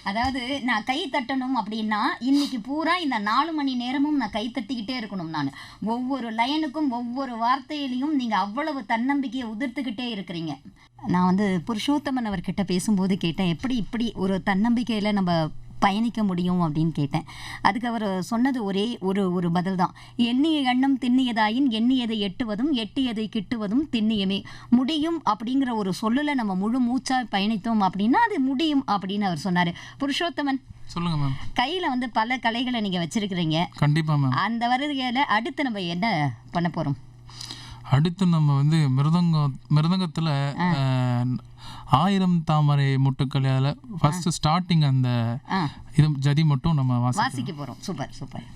அதாவது நான் கை தட்டணும் அப்படின்னா இன்னைக்கு பூரா இந்த 4 மணி நேரமும் நான் கை தட்டிக்கிட்டே இருக்கணும். நான் ஒவ்வொரு லைனுக்கும் ஒவ்வொரு வார்த்தையிலையும் நீங்க அவ்வளவு தன்னம்பிக்கையை உதிர்த்துக்கிட்டே இருக்கிறீங்க. நான் வந்து புருஷோத்தமன் அவர்கிட்ட பேசும்போது கேட்டேன், எப்படி இப்படி ஒரு தன்னம்பிக்கையில நம்ம பயணிக்க முடியும் அப்படின்னு கேட்டேன். அதுக்கு அவர் சொன்னது ஒரே ஒரு பதில் தான். எண்ணிய எண்ணம் திண்ணியதாயின் எண்ணியதை எட்டுவதும் எட்டியதை கிட்டுவதும் திண்ணியமே. முடியும் அப்படிங்கிற ஒரு சொல்லுல நம்ம முழு மூச்சா பயணித்தோம் அப்படின்னா அது முடியும் அப்படின்னு அவர் சொன்னாரு. புருஷோத்தமன், சொல்லுங்க மேம். கையில வந்து பல கலைகளை நீங்க வச்சிருக்கிறீங்க. கண்டிப்பா மேம். அந்த வருகையில அடுத்து நம்ம என்ன பண்ண போறோம்? அடுத்து நம்ம வந்து மிருதங்கத்துல 1000 தாமரை முட்டுக்களால ஃபர்ஸ்ட் ஸ்டார்டிங் அந்த இது ஜதி மட்டும் நம்ம வாசிக்க போறோம். Super super.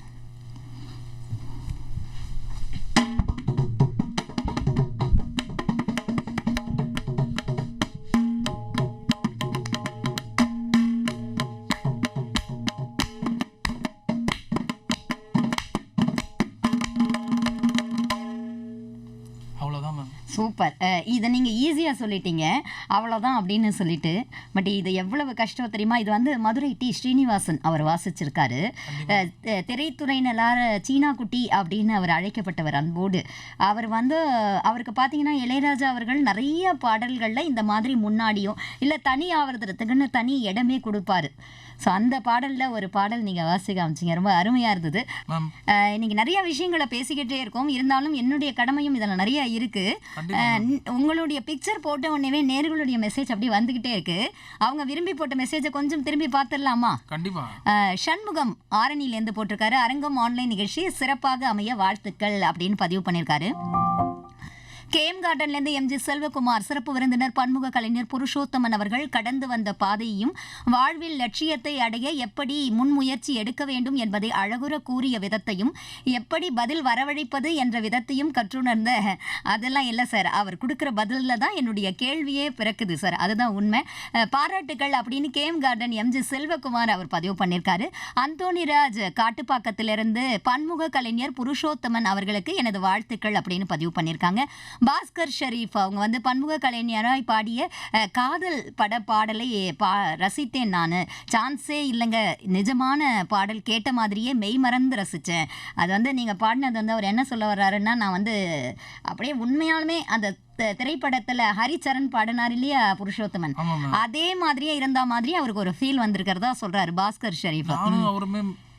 சூப்பர். இதை நீங்கள் ஈஸியாக சொல்லிட்டீங்க, அவ்வளோதான் அப்படின்னு சொல்லிட்டு. பட் இது எவ்வளவு கஷ்டம் தெரியுமா? இது வந்து மதுரை டி ஸ்ரீனிவாசன் அவர் வாசிச்சிருக்காரு. திரைத்துறையினரால் சீனா குட்டி அப்படின்னு அவர் அழைக்கப்பட்டவர் அன்போடு. அவர் வந்து அவருக்கு பார்த்தீங்கன்னா இளையராஜா அவர்கள் நிறைய பாடல்களில் இந்த மாதிரி முன்னாடியும் இல்லை தனி ஆவறதுக்குன்னு தனி இடமே கொடுப்பாரு. ஸோ அந்த பாடலில் ஒரு பாடல் நீங்கள் வாசிக்க காமிச்சிங்க, ரொம்ப அருமையாக இருந்தது. இன்னைக்கு நிறைய விஷயங்களை பேசிக்கிட்டே இருக்கோம், இருந்தாலும் என்னுடைய கடமையும் இதில் நிறைய இருக்குது. உங்களுடைய பிக்சர் போட்ட உடனே நேர்களுடைய மெசேஜ் அப்படி வந்துக்கிட்டே இருக்கு. அவங்க விரும்பி போட்ட மெசேஜை கொஞ்சம் திரும்பி பார்த்துடலாமா? கண்டிப்பாக. சண்முகம் ஆரணியிலேருந்து போட்டிருக்காரு, அரங்கம் ஆன்லைன் நிகழ்ச்சி சிறப்பாக அமைய வாழ்த்துக்கள் அப்படின்னு பதிவு பண்ணியிருக்காரு. கேஎம் கார்டன்லேருந்து எம்ஜி செல்வகுமார், சிறப்பு விருந்தினர் பன்முக கலைஞர் புருஷோத்தமன் அவர்கள் கடந்து வந்த பாதையையும் வாழ்வில் லட்சியத்தை அடைய எப்படி முன்முயற்சி எடுக்க வேண்டும் என்பதை அழகுற கூறிய விதத்தையும் எப்படி பதில் வரவழைப்பது என்ற விதத்தையும் கற்றுணர்ந்த. அதெல்லாம் இல்லை சார், அவர் கொடுக்குற பதிலில் தான் என்னுடைய கேள்வியே பிறக்குது சார், அதுதான் உண்மை. பாராட்டுக்கள் அப்படின்னு கேஎம் கார்டன் எம்ஜி செல்வகுமார் அவர் பதிவு பண்ணியிருக்காரு. அந்தோணிராஜ் காட்டுப்பாக்கத்திலிருந்து பன்முக கலைஞர் புருஷோத்தமன் அவர்களுக்கு எனது வாழ்த்துக்கள் அப்படின்னு பதிவு பண்ணியிருக்காங்க. பாஸ்கர் ஷரீஃப் அவங்க வந்து பன்முக கலைஞராய் பாடிய காதல் பட பாடலை ரசித்தேன். நான் சான்ஸே இல்லைங்க, நிஜமான பாடல், கேட்ட மாதிரியே மெய் மறந்து ரசித்தேன். அது வந்து நீங்கள் பாடினது வந்து அவர் என்ன சொல்ல வர்றாருன்னா, நான் வந்து அப்படியே உண்மையாலுமே அந்த திரைப்படத்தில் ஹரிச்சரன் பாடினார் இல்லையா புருஷோத்தமன், அதே மாதிரியே இருந்த மாதிரியே அவருக்கு ஒரு ஃபீல் வந்திருக்கிறதா சொல்றாரு பாஸ்கர் ஷரீஃப்.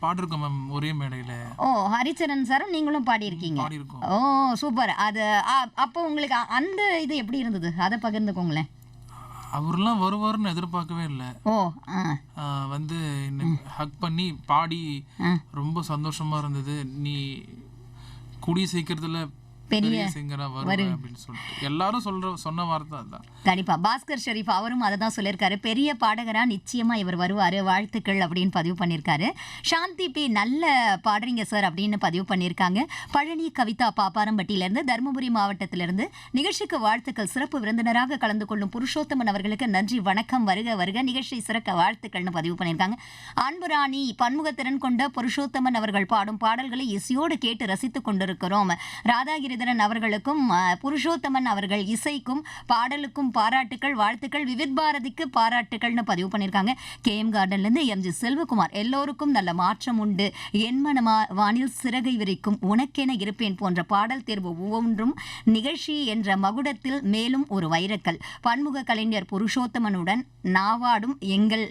பாடிருக்கோம் மேம் ஒரே மேடையில. ஓ, ஹரிச்சரன் சாரும் நீங்களும் பாடியிருக்கீங்க. ஓ சூப்பர். அது அப்போ உங்களுக்கு அந்த இது எப்படி இருந்தது, அதை பகிர்ந்துக்கோங்களேன். அவர்லாம் வருவாருன்னு எதிர்பார்க்கவே இல்லை. வந்து ஹக் பண்ணி பாடி ரொம்ப சந்தோஷமா இருந்தது. நீ கூடிய சீக்கிரத்துல பெரிய சிங்கரா வருவேன் அப்படின்னு சொல்லிட்டு எல்லாரும் சொன்ன வார்த்தை அதான். கண்டிப்பா பாஸ்கர் ஷரீஃப் அவரும் அதை தான் சொல்லியிருக்காரு, பெரிய பாடகரா நிச்சயமா இவர் வருவாரு, வாழ்த்துக்கள் அப்படின்னு பதிவு பண்ணியிருக்காரு. சாந்தி பி, நல்ல பாடுறீங்க சார் அப்படின்னு பதிவு பண்ணியிருக்காங்க. பழனி கவிதா பாப்பாரம்பட்டியிலிருந்து, தருமபுரி மாவட்டத்திலிருந்து நிகழ்ச்சிக்கு வாழ்த்துக்கள், சிறப்பு விருந்தினராக கலந்து கொள்ளும் புருஷோத்தமன் அவர்களுக்கு நன்றி, வணக்கம், வருக வருக, நிகழ்ச்சி சிறக்க வாழ்த்துக்கள்னு பதிவு பண்ணியிருக்காங்க. அன்புராணி, பன்முகத்திறன் கொண்ட புருஷோத்தமன் அவர்கள் பாடும் பாடல்களை இசையோடு கேட்டு ரசித்துக் கொண்டிருக்கிறோம். ராதாகிரி அவர்களுக்கும் புருஷோத்தமன் அவர்கள் இசைக்கும் பாடலுக்கும் பாராட்டுக்கள், வாழ்த்துக்கள், விவித் பாரதிக்கு பாராட்டுகள்னு பதிவு பண்ணியிருக்காங்க. கேஎம் கார்டன்ல இருந்து எம்ஜி செல்வகுமார், எல்லோருக்கும் நல்ல மாற்றம் உண்டு, என் மனமா வானில் சிறகை விரிக்கும், உனக்கென இருப்பேன் போன்ற பாடல் தேர்வு ஒவ்வொன்றும் நிகழ்ச்சி என்ற மகுடத்தில் மேலும் ஒரு வைரக்கல். பன்முக கலைஞர் புருஷோத்தமனுடன் நாவாடும் எங்கள்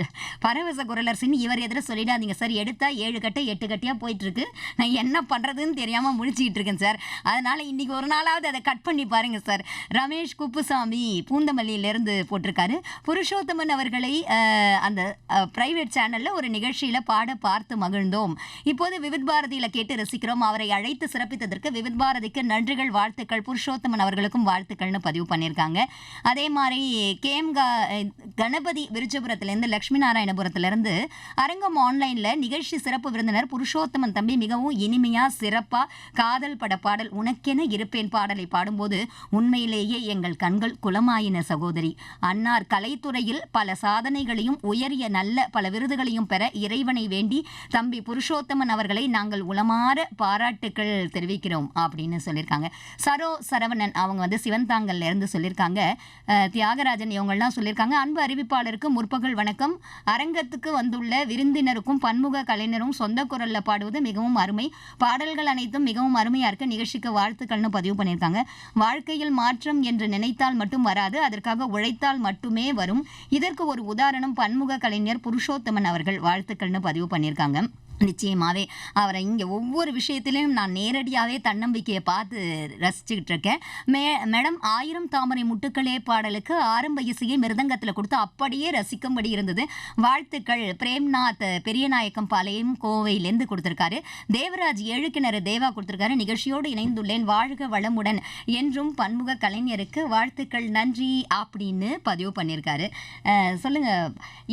பரவச குரலரசின் இவர் எதிர சொல்லிடாதீங்க சார், எடுத்தா 7 கட்டை 8 கட்டியா போயிட்டு இருக்கு, நான் என்ன பண்றதுன்னு தெரியாம முழிச்சுக்கிட்டு இருக்கேன் சார். அதனால இன்னைக்கு ஒரு நாளாவது அதை கட் பண்ணி பாருங்க சார். ரமேஷ் குப்புசாமி பூந்தமல்லியிலிருந்து போட்டிருக்காரு, புருஷோத்தமன் அவர்களை அந்த பிரைவேட் சேனல்ல ஒரு நிகழ்ச்சியில பாட பார்த்து மகிழ்ந்தோம். இப்போது விவித் பாரதியில கேட்டு ரசிக்கிறோம். அவரை அழைத்து சிறப்பித்ததற்கு விவித் பாரதிக்கு நன்றிகள், வாழ்த்துக்கள். புருஷோத்தமன் அவர்களுக்கும் வாழ்த்துக்கள்னு பதிவு பண்ணியிருக்காங்க. அதே மாதிரி கேம் கணபதி விருச்சபுரத்திலிருந்து, லட்சுமி நாராயணபுரத்திலிருந்து அரங்கம் ஆன்லைன்ல நிகழ்ச்சி சிறப்பு விருந்தினர் புருஷோத்தமன் தம்பி மிகவும் இனிமையா சிறப்பா காதல் பட பாடல் உனக்கென இருப்பேன் பாடலை பாடும்போது உண்மையிலேயே எங்கள் கண்கள் குலமாயின சகோதரி. அன்னார் கலைத்துறையில் பல சாதனைகளையும் உயரிய நல்ல பல விருதுகளையும் பெற இறைவனை வேண்டி தம்பி புருஷோத்தமன் அவர்களை நாங்கள் உளமாற பாராட்டுக்கள் தெரிவிக்கிறோம் அப்படின்னு சொல்லியிருக்காங்க. சரவணன் அவங்க வந்து சிவன்தாங்கல்ல இருந்து சொல்லியிருக்காங்க. தியாகராஜன் இவங்கெல்லாம் சொல்லியிருக்காங்க, அன்பு அறிவிப்பாளருக்கு முற்பகல் வணக்கம். அரங்கத்துக்கு வந்துள்ள விருந்தினருக்கும் பன்முக கலைஞரும் சொந்த குரல்ல பாடுவது மிகவும் அருமை. பாடல்கள் அனைத்தும் மிகவும் அருமையா இருக்க, நிகழ்ச்சிக்கு வாழ்த்துக்கள்னு பதிவு பண்ணியிருக்காங்க. வாழ்க்கையில் மாற்றம் என்று நினைத்தால் மட்டும் வராது, அதற்காக உழைத்தால் மட்டுமே வரும். இதற்கு ஒரு உதாரணம் பன்முக கலைஞர் புருஷோத்தமன் அவர்கள். வாழ்த்துக்கள்னு பதிவு பண்ணியிருக்காங்க. நிச்சயமாவே அவரை இங்கே ஒவ்வொரு விஷயத்திலையும் நான் நேரடியாகவே தன்னம்பிக்கையை பார்த்து ரசிச்சுக்கிட்டு இருக்கேன். மேடம் 1000 தாமரை முட்டுக்களே பாடலுக்கு ஆரம்ப இசையை மிருதங்கத்தில் கொடுத்து அப்படியே ரசிக்கும்படி இருந்தது. வாழ்த்துக்கள். பிரேம்நாத் பெரியநாயக்கம் பாளையம் கோவையிலேருந்து கொடுத்துருக்காரு. தேவராஜ் 7 கிணறு தேவா கொடுத்துருக்காரு. நிகழ்ச்சியோடு இணைந்துள்ளேன், வாழ்க வளமுடன் என்றும் பன்முக கலைஞருக்கு வாழ்த்துக்கள், நன்றி அப்படின்னு பதிவு பண்ணியிருக்காரு. சொல்லுங்க,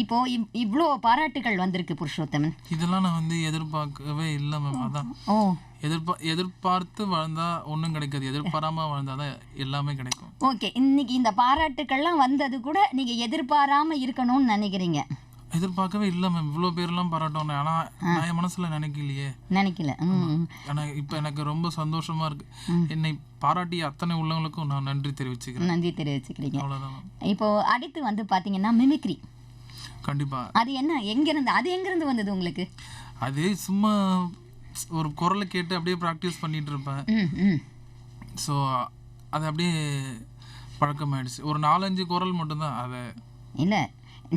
இப்போ இவ்வளோ பாராட்டுகள் வந்திருக்கு புருஷோத்தமன். இதெல்லாம் நான் எதிர்பார்க்கவே இல்லை மேம். அதான் எதிர்பார்த்து வாழ்ந்தா ஒன்றும் கிடைக்காது, எதிர்பாராம வாழ்ந்தாதான் எல்லாமே கிடைக்கும். ஓகே, இன்னைக்கு இந்த பாராட்டுக்கள்லாம் வந்தது கூட நீங்க எதிர்பாராம இருக்கணும்னு நினைக்கிறீங்க? எதிர்பார்க்கவே இல்லை மேம். இவ்வளோ பேர்லாம் பாராட்டணும், ஆனா நான் என் மனசுல நினைக்கல. ஆனா இப்போ எனக்கு ரொம்ப சந்தோஷமா இருக்கு. என்னை பாராட்டிய அத்தனை உள்ளவங்களுக்கும் நான் நன்றி தெரிவிச்சுக்கிறீங்க. அவ்வளோதான். இப்போ அடுத்து வந்து பாத்தீங்கன்னா மிமிக்ரி. கண்டிப்பா. அது என்ன, எங்கிருந்து வந்தது உங்களுக்கு? அது சும்மா ஒரு குரலை கேட்டு அப்படியே ப்ராக்டிஸ் பண்ணிட்டு இருப்பேன். ஸோ அது அப்படியே பழக்கமாயிடுச்சு. ஒரு 4-5 குரல் மட்டும்தான். அதை இல்லை,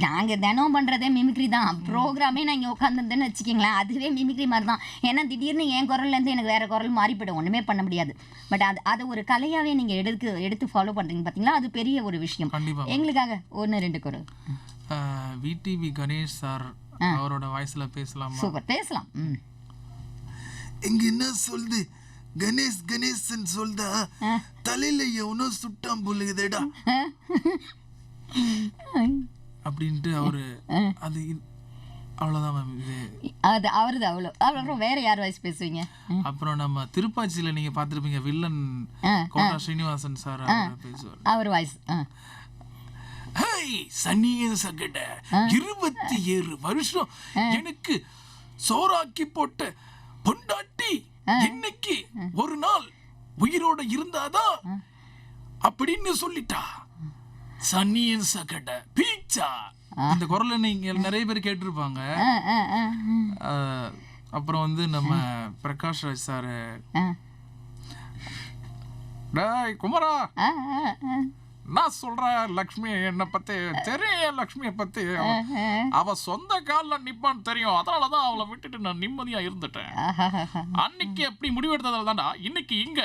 நாங்கள் தினம் பண்ணுறதே மிமிக்ரி தான். ப்ரோக்ராமே நான் இங்கே உட்காந்துருந்தேன்னு வச்சுக்கிங்களேன், அதுவே மிமிக்ரி மாதிரி தான். ஏன்னா திடீர்னு என் குரல்லேருந்து எனக்கு வேறு குரல் மாறிப்படும், ஒன்றுமே பண்ண முடியாது. பட் அதை ஒரு கலையாகவே நீங்கள் எடுத்து ஃபாலோ பண்ணுறீங்க பார்த்தீங்களா, அது பெரிய ஒரு விஷயம். கண்டிப்பாக. எங்களுக்காக 1-2 குரல். விடிவி கணேஷ் சார் அவரோட வாய்ஸ்ல பேசலாம். சூப்பர், பேசலாம். இங்க என்ன சொல்லுது, கணேஷ் சொல்தா தலையில எவனோ சுட்டாம் போலுதேடா அப்படின்ட்டு அவரு. அது அவ்வளவுதான் மேம். இது அது அவருது. அவ்வளோ வேற யார் வாய்ஸ் பேசுவீங்க? அப்புறம் நம்ம திருப்பாச்சியில நீங்க பாத்திருப்பீங்க, வில்லன் கோட்டா ஸ்ரீனிவாசன் சார் பேசுவார். அவர் வாய்ஸ். சனியன் சகட 27 வருஷம் எனக்கு சோறாக்கி போட்ட பொண்டாட்டி இன்னைக்கு ஒரு நாள் உயிரோட இருந்தாதான் அப்படின்னு சொல்லிட்டா. சனியன் சகட பீச்சா. இந்த குரலை நீங்க நிறைய பேர் கேட்டிருப்பாங்க. அப்புறம் நம்ம பிரகாஷ் ராஜ் சார், டேய் குமரா, நான் சொல்றேன் லக்ஷ்மி என்ன பத்தி தெரியும். லக்ஷ்மியை பத்தி அவ சொந்த காலில் நிப்பான்னு தெரியும், அதனாலதான் அவளை விட்டுட்டு நான் நிம்மதியா இருந்துட்டேன். அன்னைக்கு எப்படி முடிவெடுத்ததால தான்டா இன்னைக்கு இங்க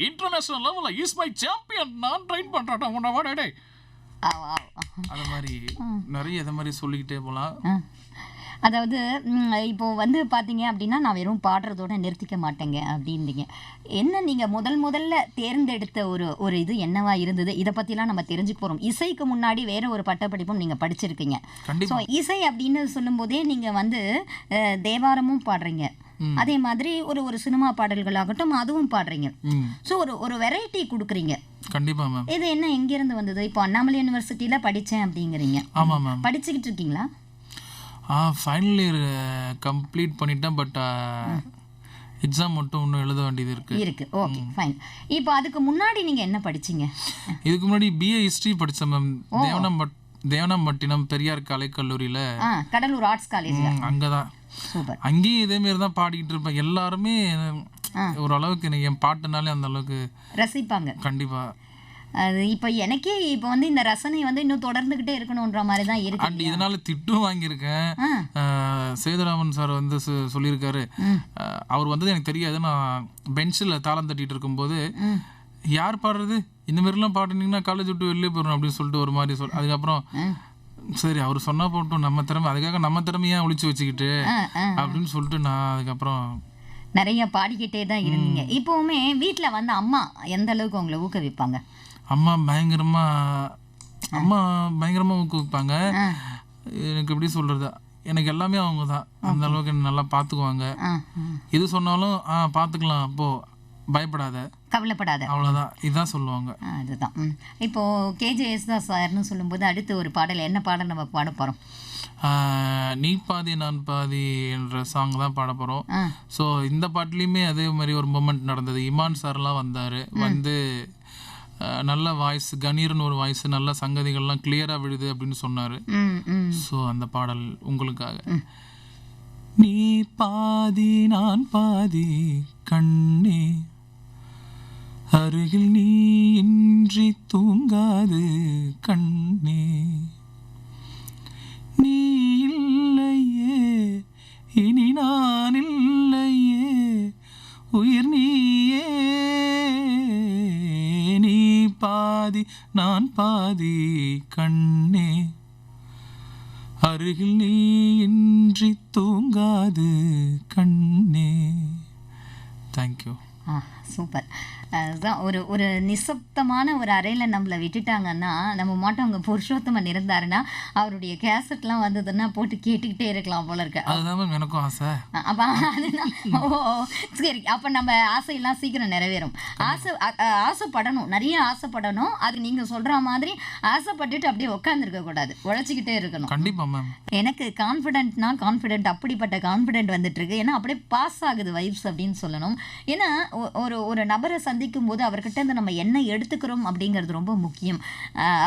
இன்டர்நேஷனல் லெவல்ல இஸ் மை சாம்பியன் நான் ட்ரெயின் பண்றேன் உன்னை வாடே. அது மாதிரி நிறைய இதை மாதிரி சொல்லிக்கிட்டே போகலாம். அதாவது இப்போ வந்து பார்த்தீங்க அப்படின்னா, நான் வெறும் பாடுறதோட நிறுத்திக்க மாட்டேங்க அப்படின்றீங்க. என்ன நீங்கள் முதல்ல தேர்ந்தெடுத்த ஒரு இது என்னவா இருந்தது? இதை பற்றிலாம் நம்ம தெரிஞ்சுக்க போகிறோம். இசைக்கு முன்னாடி வேற ஒரு பட்டப்படிப்பும் நீங்கள் படிச்சிருக்கீங்க. ஸோ இசை அப்படின்னு சொல்லும்போதே நீங்கள் தேவாரமும் பாடுறீங்க, அதே மாதிரி ஒரு சினிமா பாடல்களாகட்டும் அதுவும் பாடுறீங்க. ஸோ ஒரு வெரைட்டி கொடுக்குறீங்க. கண்டிப்பா மேம். இது என்ன எங்கிருந்து வந்தது? இப்போ அண்ணாமலை யூனிவர்சிட்டியில படித்தேன் அப்படிங்கிறீங்க. ஆமா மேம். படிச்சுக்கிட்டு இருக்கீங்களா? ஃபைனல் இயர் கம்ப்ளீட் பண்ணிட்டேன். பட் எக்ஸாம் மட்டும் இன்னும் எழுத வேண்டியது இருக்கு. Okay, fine. இப்போ அதுக்கு முன்னாடி நீங்கள் என்ன படிச்சீங்க? இதுக்கு முன்னாடி பிஏ ஹிஸ்ட்ரி படித்தேன் மேம். தேவனம்பட்டினம் பெரியார் கலைக்கல்லூரியில், கடலூர் ஆர்ட்ஸ் காலேஜ். அங்கே தான். அங்கேயும் இதேமாரி தான் பாடிக்கிட்டு இருப்பேன். எல்லாருமே ஓரளவுக்கு என் பாட்டுனாலே அந்த அளவுக்கு ரசிப்பாங்க. கண்டிப்பாக. அது இப்போ எனக்கே இப்போ வந்து இந்த ரசனை வந்து இன்னும் தொடர்ந்துகிட்டே இருக்கணும்ன்ற மாதிரி தான் இருக்கு. அண்ட் இதனால திட்டும் வாங்கியிருக்கேன். சேதுராமன் சார் வந்து சொல்லியிருக்காரு, அவர் வந்தது எனக்கு தெரியாது, நான் பெஞ்சில் தாளம் தட்டிட்டு இருக்கும்போது யார் பாடுறது இந்த மாதிரிலாம் பாடுனீங்கன்னா காலேஜ் விட்டு வெளியே போயிடணும் அப்படின்னு சொல்லிட்டு ஒரு மாதிரி அதுக்கப்புறம் சரி அவர் சொன்னா போட்டோம், நம்ம திறமை அதுக்காக நம்ம திறமையா ஒழிச்சு வச்சுக்கிட்டு அப்படின்னு சொல்லிட்டு நான் அதுக்கப்புறம் நிறைய பாடிக்கிட்டே தான் இருந்தீங்க. இப்போவுமே வீட்டில் வந்து அம்மா எந்த அளவுக்கு உங்களை ஊக்குவிப்பாங்க? அம்மா பயங்கரமா ஊக்குவிப்பாங்க. எனக்கு எப்படி சொல்றது, எனக்கு எல்லாமே அவங்க தான். அந்த அளவுக்கு என்ன நல்லா பார்த்துக்குவாங்க. எது சொன்னாலும் பார்த்துக்கலாம், அப்போ பயப்படாத, கவலைப்படாத, அவ்வளோதான், இதுதான் சொல்லுவாங்க. அதுதான். இப்போ கேஜே யேசுதாஸ் சார்னு சொல்லும்போது அடுத்து ஒரு பாடல், என்ன பாடல் நம்ம பாட போகிறோம்? நீ பாதி நான் பாதி என்ற சாங் தான் பாட போகிறோம். ஸோ இந்த பாட்டுலேயுமே அதே மாதிரி ஒரு மூமெண்ட் நடந்தது. இமான் சார்லாம் வந்தார், வந்து நல்ல வாய்ஸ், கணீர்னு ஒரு வாய்ஸ், நல்ல சங்கதிகள்லாம் கிளியராக விழுது அப்படின்னு சொன்னார். ஸோ அந்த பாடல் உங்களுக்காக. நீ பாதி நான் பாதி கண்ணே, அருகில் நீ இன்றி தூங்காது கண்ணே, நீ இல்லையே இனி நான் இல்லையே உயிர் நீயே, நீ பாதி நான் பாதி கண்ணே, அருகில் நீ இன்றி தூங்காது கண்ணே. தேங்க்யூ. சூப்பர். அதுதான் ஒரு நிசப்தமான ஒரு அறையில் நம்மளை விட்டுட்டாங்கன்னா, நம்ம மாட்டோம் அங்கே புருஷோத்தமன் இருந்தாருன்னா அவருடைய கேசட்லாம் வந்ததுன்னா போட்டு கேட்டுக்கிட்டே இருக்கலாம் போல இருக்கு. அதுதான் எனக்கும் ஆசை. அப்போ அதுதான். சரி, அப்போ நம்ம ஆசையெல்லாம் சீக்கிரம் நிறைவேறும். ஆசைப்படணும், நிறைய ஆசைப்படணும். அது நீங்கள் சொல்கிற மாதிரி ஆசைப்பட்டுட்டு அப்படியே உட்காந்துருக்க கூடாது, உழைச்சிக்கிட்டே இருக்கணும். கண்டிப்பாக மேம். எனக்கு கான்ஃபிடென்ட் அப்படிப்பட்ட கான்ஃபிடென்ட் வந்துட்டு இருக்கு. ஏன்னா அப்படியே பாஸ் ஆகுது வைப்ஸ் அப்படின்னு சொல்லணும். ஏன்னா ஒரு நபரை சந்திக்கும் போது அவர்கிட்ட இருந்து நம்ம என்ன எடுத்துக்கிறோம் அப்படிங்கிறது ரொம்ப முக்கியம்.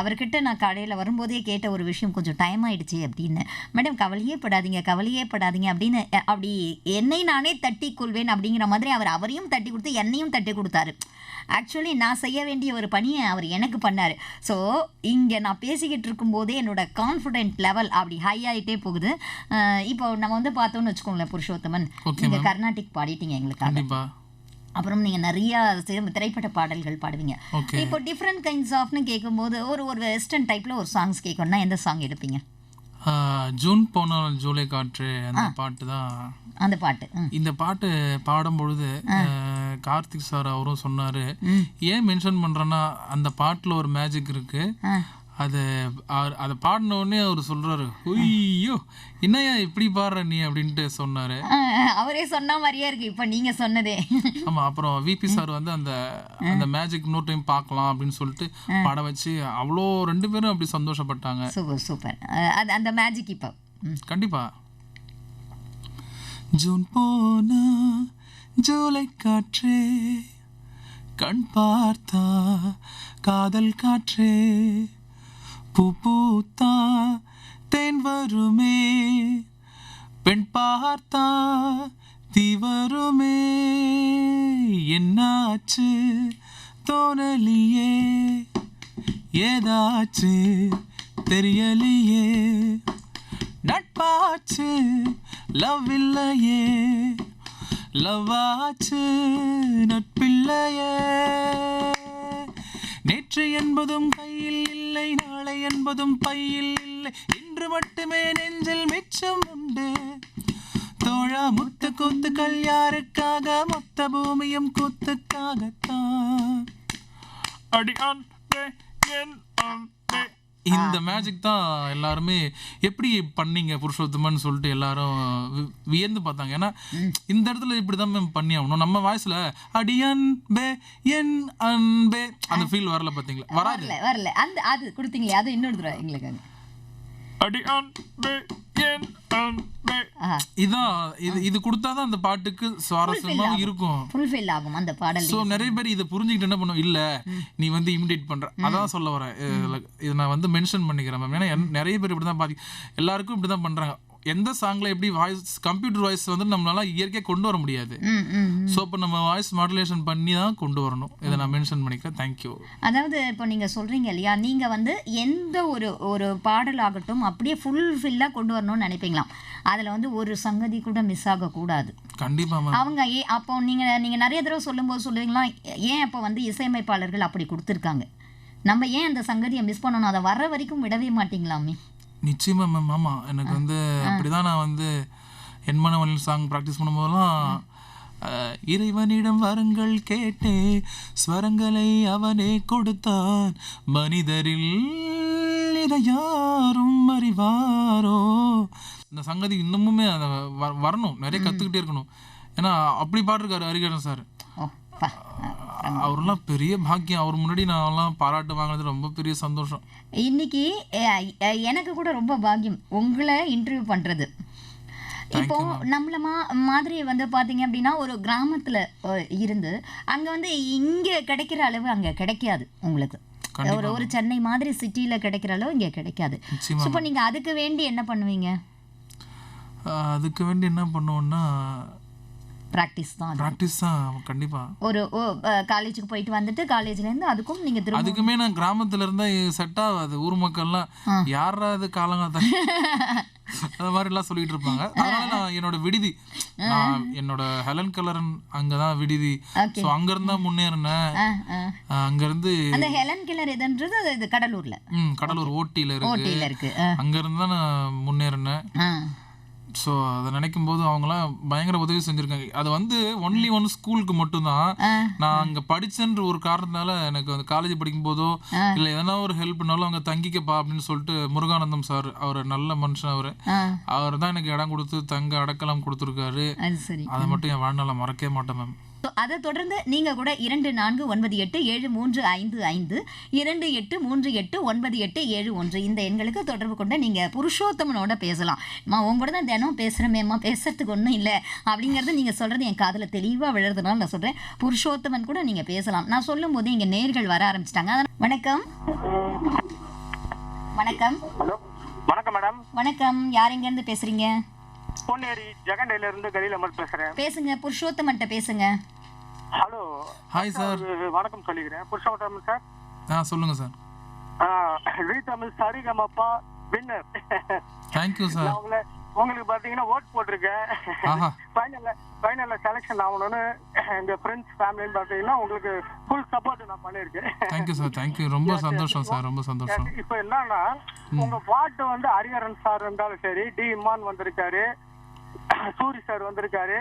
அவர்கிட்ட நான் கடையில் வரும்போதே கேட்ட ஒரு விஷயம், கொஞ்சம் டைம் ஆயிடுச்சு அப்படின்னு. மேடம் கவலையே படாதீங்க அப்படின்னு அப்படி என்னை நானே தட்டி கொள்வேன் அப்படிங்கிற மாதிரி அவரையும் தட்டி கொடுத்து என்னையும் தட்டி கொடுத்தாரு. ஆக்சுவலி நான் செய்ய வேண்டிய ஒரு பணியை அவர் எனக்கு பண்ணார். ஸோ இங்கே நான் பேசிக்கிட்டு இருக்கும்போதே என்னோட கான்ஃபிடென்ட் லெவல் அப்படி ஹை ஆகிட்டே போகுது. இப்போ நம்ம வந்து பார்த்தோம்னு வச்சுக்கோங்களேன், புருஷோத்தமன் நீங்கள் கர்நாடிக் பாடிட்டீங்க எங்களுக்காக. அப்புறம் நீங்கள் நிறையா திரைப்பட பாடல்கள் பாடுவீங்க. இப்போ டிஃப்ரெண்ட் கைண்ட்ஸ் ஆஃப்னு கேட்கும்போது ஒரு வெஸ்டர்ன் டைப்பில் ஒரு சாங்ஸ் கேட்கணும்னா எந்த சாங் எடுப்பீங்க? ஜூன் போனால் ஜூலை காற்று, அந்த பாட்டு தான். அந்த பாட்டு, இந்த பாட்டு பாடும்பொழுது கார்த்திக் சார் அவரும் சொன்னார், ஏன் மென்ஷன் பண்ணுறேன்னா அந்த பாட்டில் ஒரு மேஜிக் இருக்குது. அதை பாடின உடனே அவர் சொல்றாரு, ஐயோ என்னையா இப்படி பாடுற நீ அப்படின்ட்டு சொன்னாரு. அவரே சொன்ன மாதிரியே இருக்கு இப்போ நீங்க சொன்னதே. ஆமா, அப்புறம் விபி சார் வந்து அந்த மேஜிக் இன்னொரு டைம் பார்க்கலாம் அப்படின்னு சொல்லிட்டு பாட வச்சு அவ்வளோ 2 பேரும் அப்படி சந்தோஷப்பட்டாங்க. சூப்பர். அந்த மேஜிக் இப்போ கண்டிப்பா. ஜூன் போனா ஜூலை காற்றே, கண் பார்த்தா காதல் காற்றே, பூ பூத்தா தேன் வருமே, பெண் பார்த்தா தீ வருமே, என்னாச்சு தோணலியே, ஏதாச்சு தெரியலையே, நட்பாச்சு லவ் இல்லையே, லவ் ஆச்சு நட்பில்லையே, நேற்று என்பதும் கையில் இல்லை, நாளை என்பதும் பையில் இல்லை, இன்று மட்டுமே நெஞ்சில் மிச்சம் உண்டு, தோழா முத்து கூத்துக்கள் யாருக்காக, மொத்த பூமியும் கூத்துக்காகத்தான். அடியான் இந்த மேஜிக் தான் எல்லாருமே எப்படி பண்ணீங்க புருஷோத்தமன் சொல்லிட்டு எல்லாரும் வியந்து பார்த்தாங்க. ஏன்னா இந்த இடத்துல இப்படிதான் மேம் பண்ணி ஆகணும். நம்ம வாய்ஸ்ல அடியான் பே என் அன்பே அந்த ஃபீல் வரல, பாத்தீங்களா? வரல. அந்த அது கொடுத்தீங்களே, அது இன்னொரு தடவை எங்களுக்கு. அடியான் பே என் அன்பே, இது கொடுத்தாதான் அந்த பாட்டுக்கு சுவாரஸ்யமா இருக்கும், ஃபுல்ஃபில் ஆகும் அந்த பாடல். சோ நிறைய பேர் இதை புரிஞ்சுக்கிட்டு என்ன பண்ணுவோம், இல்ல நீ வந்து இமிடேட் பண்ற, அதான் சொல்ல வரேன். இதை நான் வந்து மென்ஷன் பண்ணிக்கிறேன் மேம். ஏன்னா நிறைய பேர் இப்படிதான் எல்லாருக்கும் இப்படிதான் பண்றாங்க. எந்த சாங்ல எப்படி வாய்ஸ் கம்ப்யூட்டர் வாய்ஸ் வந்து நம்மளால இயற்கையாக கொண்டு வர முடியாது. ஸோ இப்போ நம்ம வாய்ஸ் மாடுலேஷன் பண்ணி தான் கொண்டு வரணும். இதை நான் மென்ஷன் பண்ணிக்கிறேன். தேங்க்யூ. அதாவது இப்போ நீங்க சொல்றீங்க இல்லையா, நீங்க வந்து எந்த ஒரு பாடலாகட்டும் அப்படியே ஃபுல்ஃபில்லாக கொண்டு வரணும்னு நினைப்பீங்களாம். அதுல வந்து ஒரு சங்கதி கூட மிஸ் ஆகக்கூடாது. கண்டிப்பா மேம். அவங்க அப்போ நீங்க நிறைய தடவை சொல்லும்போது சொல்லுவீங்களா, ஏன் அப்போ வந்து இசையமைப்பாளர்கள் அப்படி கொடுத்துருக்காங்க, நம்ம ஏன் அந்த சங்கதியை மிஸ் பண்ணணும், அதை வர்ற வரைக்கும் விடவே மாட்டீங்களாமே? நிச்சயமா மேம். ஆமாம், எனக்கு வந்து அப்படிதான் நான் வந்து என்மனவன் சாங் ப்ராக்டிஸ் பண்ணும்போதெல்லாம் இறைவனிடம் வரங்கள் கேட்டே ஸ்வரங்களை அவனே கொடுத்தான், மனிதரில் இதை யாரும் அறிவாரோ. இந்த சங்கதி இன்னமுமே அதை வரணும், நிறைய கற்றுக்கிட்டே இருக்கணும். ஏன்னா அப்படி பாட்டிருக்காரு ஹரிஹரன் சார். அவரெல்லாம் பெரிய பாக்கியம். அவர் முன்னாடி நான்லாம் பாராட்டு வாங்கினது ரொம்ப பெரிய சந்தோஷம். இன்னைக்கு எனக்கு கூட ரொம்ப பாக்கியம் உங்களை இன்டர்வியூ பண்ணுறது. இப்போ நம்மள மாதிரி வந்து பார்த்தீங்க அப்படின்னா ஒரு கிராமத்தில் இருந்து அங்கே வந்து இங்கே கிடைக்கிற அளவு அங்கே கிடைக்காது உங்களுக்கு. ஒரு சென்னை மாதிரி சிட்டியில் கிடைக்கிற அளவு இங்கே கிடைக்காது. இப்போ நீங்கள் அதுக்கு வேண்டி என்ன பண்ணுவீங்க? அதுக்கு வேண்டி என்ன பண்ணுவோன்னா ப்ராக்டிஸ் தான். ப்ராக்டிஸ் தான் கண்டிப்பாக. ஒரு காலேஜுக்கு போயிட்டு வந்துட்டு காலேஜ்லேருந்து அதுக்கும் நீங்கள் திரும்ப அதுக்குமே நான் கிராமத்தில் இருந்தால் செட் ஆகாது. ஊர் மக்கள்லாம் யாராவது காலங்காத்தான் அந்த மாதிரிலாம் சொல்லிட்டு இருப்பாங்க. அதனால நான் என்னோட விடுதி, நான் என்னோட ஹெலன் கலரன் அங்கே தான் விடுதி. ஸோ அங்கேருந்து தான் முன்னேறினேன். அங்கேருந்து அந்த ஹெலன் கிளர் எதுன்றது இது கடலூரில், கடலூர் ஓட்டியில் இருக்கு. அங்கேருந்து தான் நான் முன்னேறினேன். ஸோ அதை நினைக்கும் போது அவங்களாம் பயங்கர உதவி செஞ்சுருக்காங்க. அது வந்து ஒன்லி ஒன் ஸ்கூலுக்கு மட்டும்தான். நான் அங்கே படித்தேன்ற ஒரு காரணத்தினால எனக்கு வந்து காலேஜ் படிக்கும் போதோ இல்லை எதனா ஒரு ஹெல்ப்னாலும் அங்கே தங்கிக்கப்பா அப்படின்னு சொல்லிட்டு முருகானந்தம் சார், அவர் நல்ல மனுஷன். அவர் தான் எனக்கு இடம் கொடுத்து தங்க அடக்கலாம் கொடுத்துருக்காரு. அதை மட்டும் என் வாழ்நாள மறக்கவே மாட்டேன் மேம். அதை தொடர்ந்து நீங்க கூட 24987355 28389871 இந்த எண்களுக்கு தொடர்பு கொண்டு நீங்க புருஷோத்தமனோட பேசலாம். உங்களோட தான் தினம் பேசுறமேம்மா, பேசுறதுக்கு ஒன்றும் இல்லை அப்படிங்கிறது நீங்க சொல்றது என் காதுல தெளிவா விழுறதுனால நான் சொல்றேன், புருஷோத்தமன் கூட நீங்க பேசலாம். நான் சொல்லும் போது இங்க நேர்கள் வர ஆரம்பிச்சிட்டாங்க. வணக்கம். வணக்கம். வணக்கம் மேடம். வணக்கம். யார் எங்க இருந்து பேசுறீங்க? பொன்னேரி ஜெகண்டையில இருந்து கலியில் அமர் பேசுறேன். பேசுங்க, புருஷோத்தமன்ட்ட பேசுங்க. ஹலோ. Hi sir. வணக்கம் சொல்லிக்கிறேன். புருஷோத்தமன் சார். சொல்லுங்க சார். ரீ Tamil Sarigamapa winner. Thank you sir. உங்களுக்கு பாத்தீங்கன்னா ஓட் போட்டிருக்கேன். ஃபைனல்ல செலக்ஷன் ஆகணும்னு எங்க ஃப்ரெண்ட்ஸ் ஃபேமிலின்னு பாத்தீங்கன்னா உங்களுக்கு ஃபுல் சப்போர்ட் நான் பண்ணிருக்கேன். Thank you sir. தேங்க்யூ. ரொம்ப சந்தோஷம் சார், ரொம்ப சந்தோஷம். இப்போ என்னன்னா உங்க பாட்டு வந்து ஹரிஹரன் சார் இருந்தாலும் சரி, டி இமான் வந்திருக்காரு, சூரி சார் வந்திருக்காரு.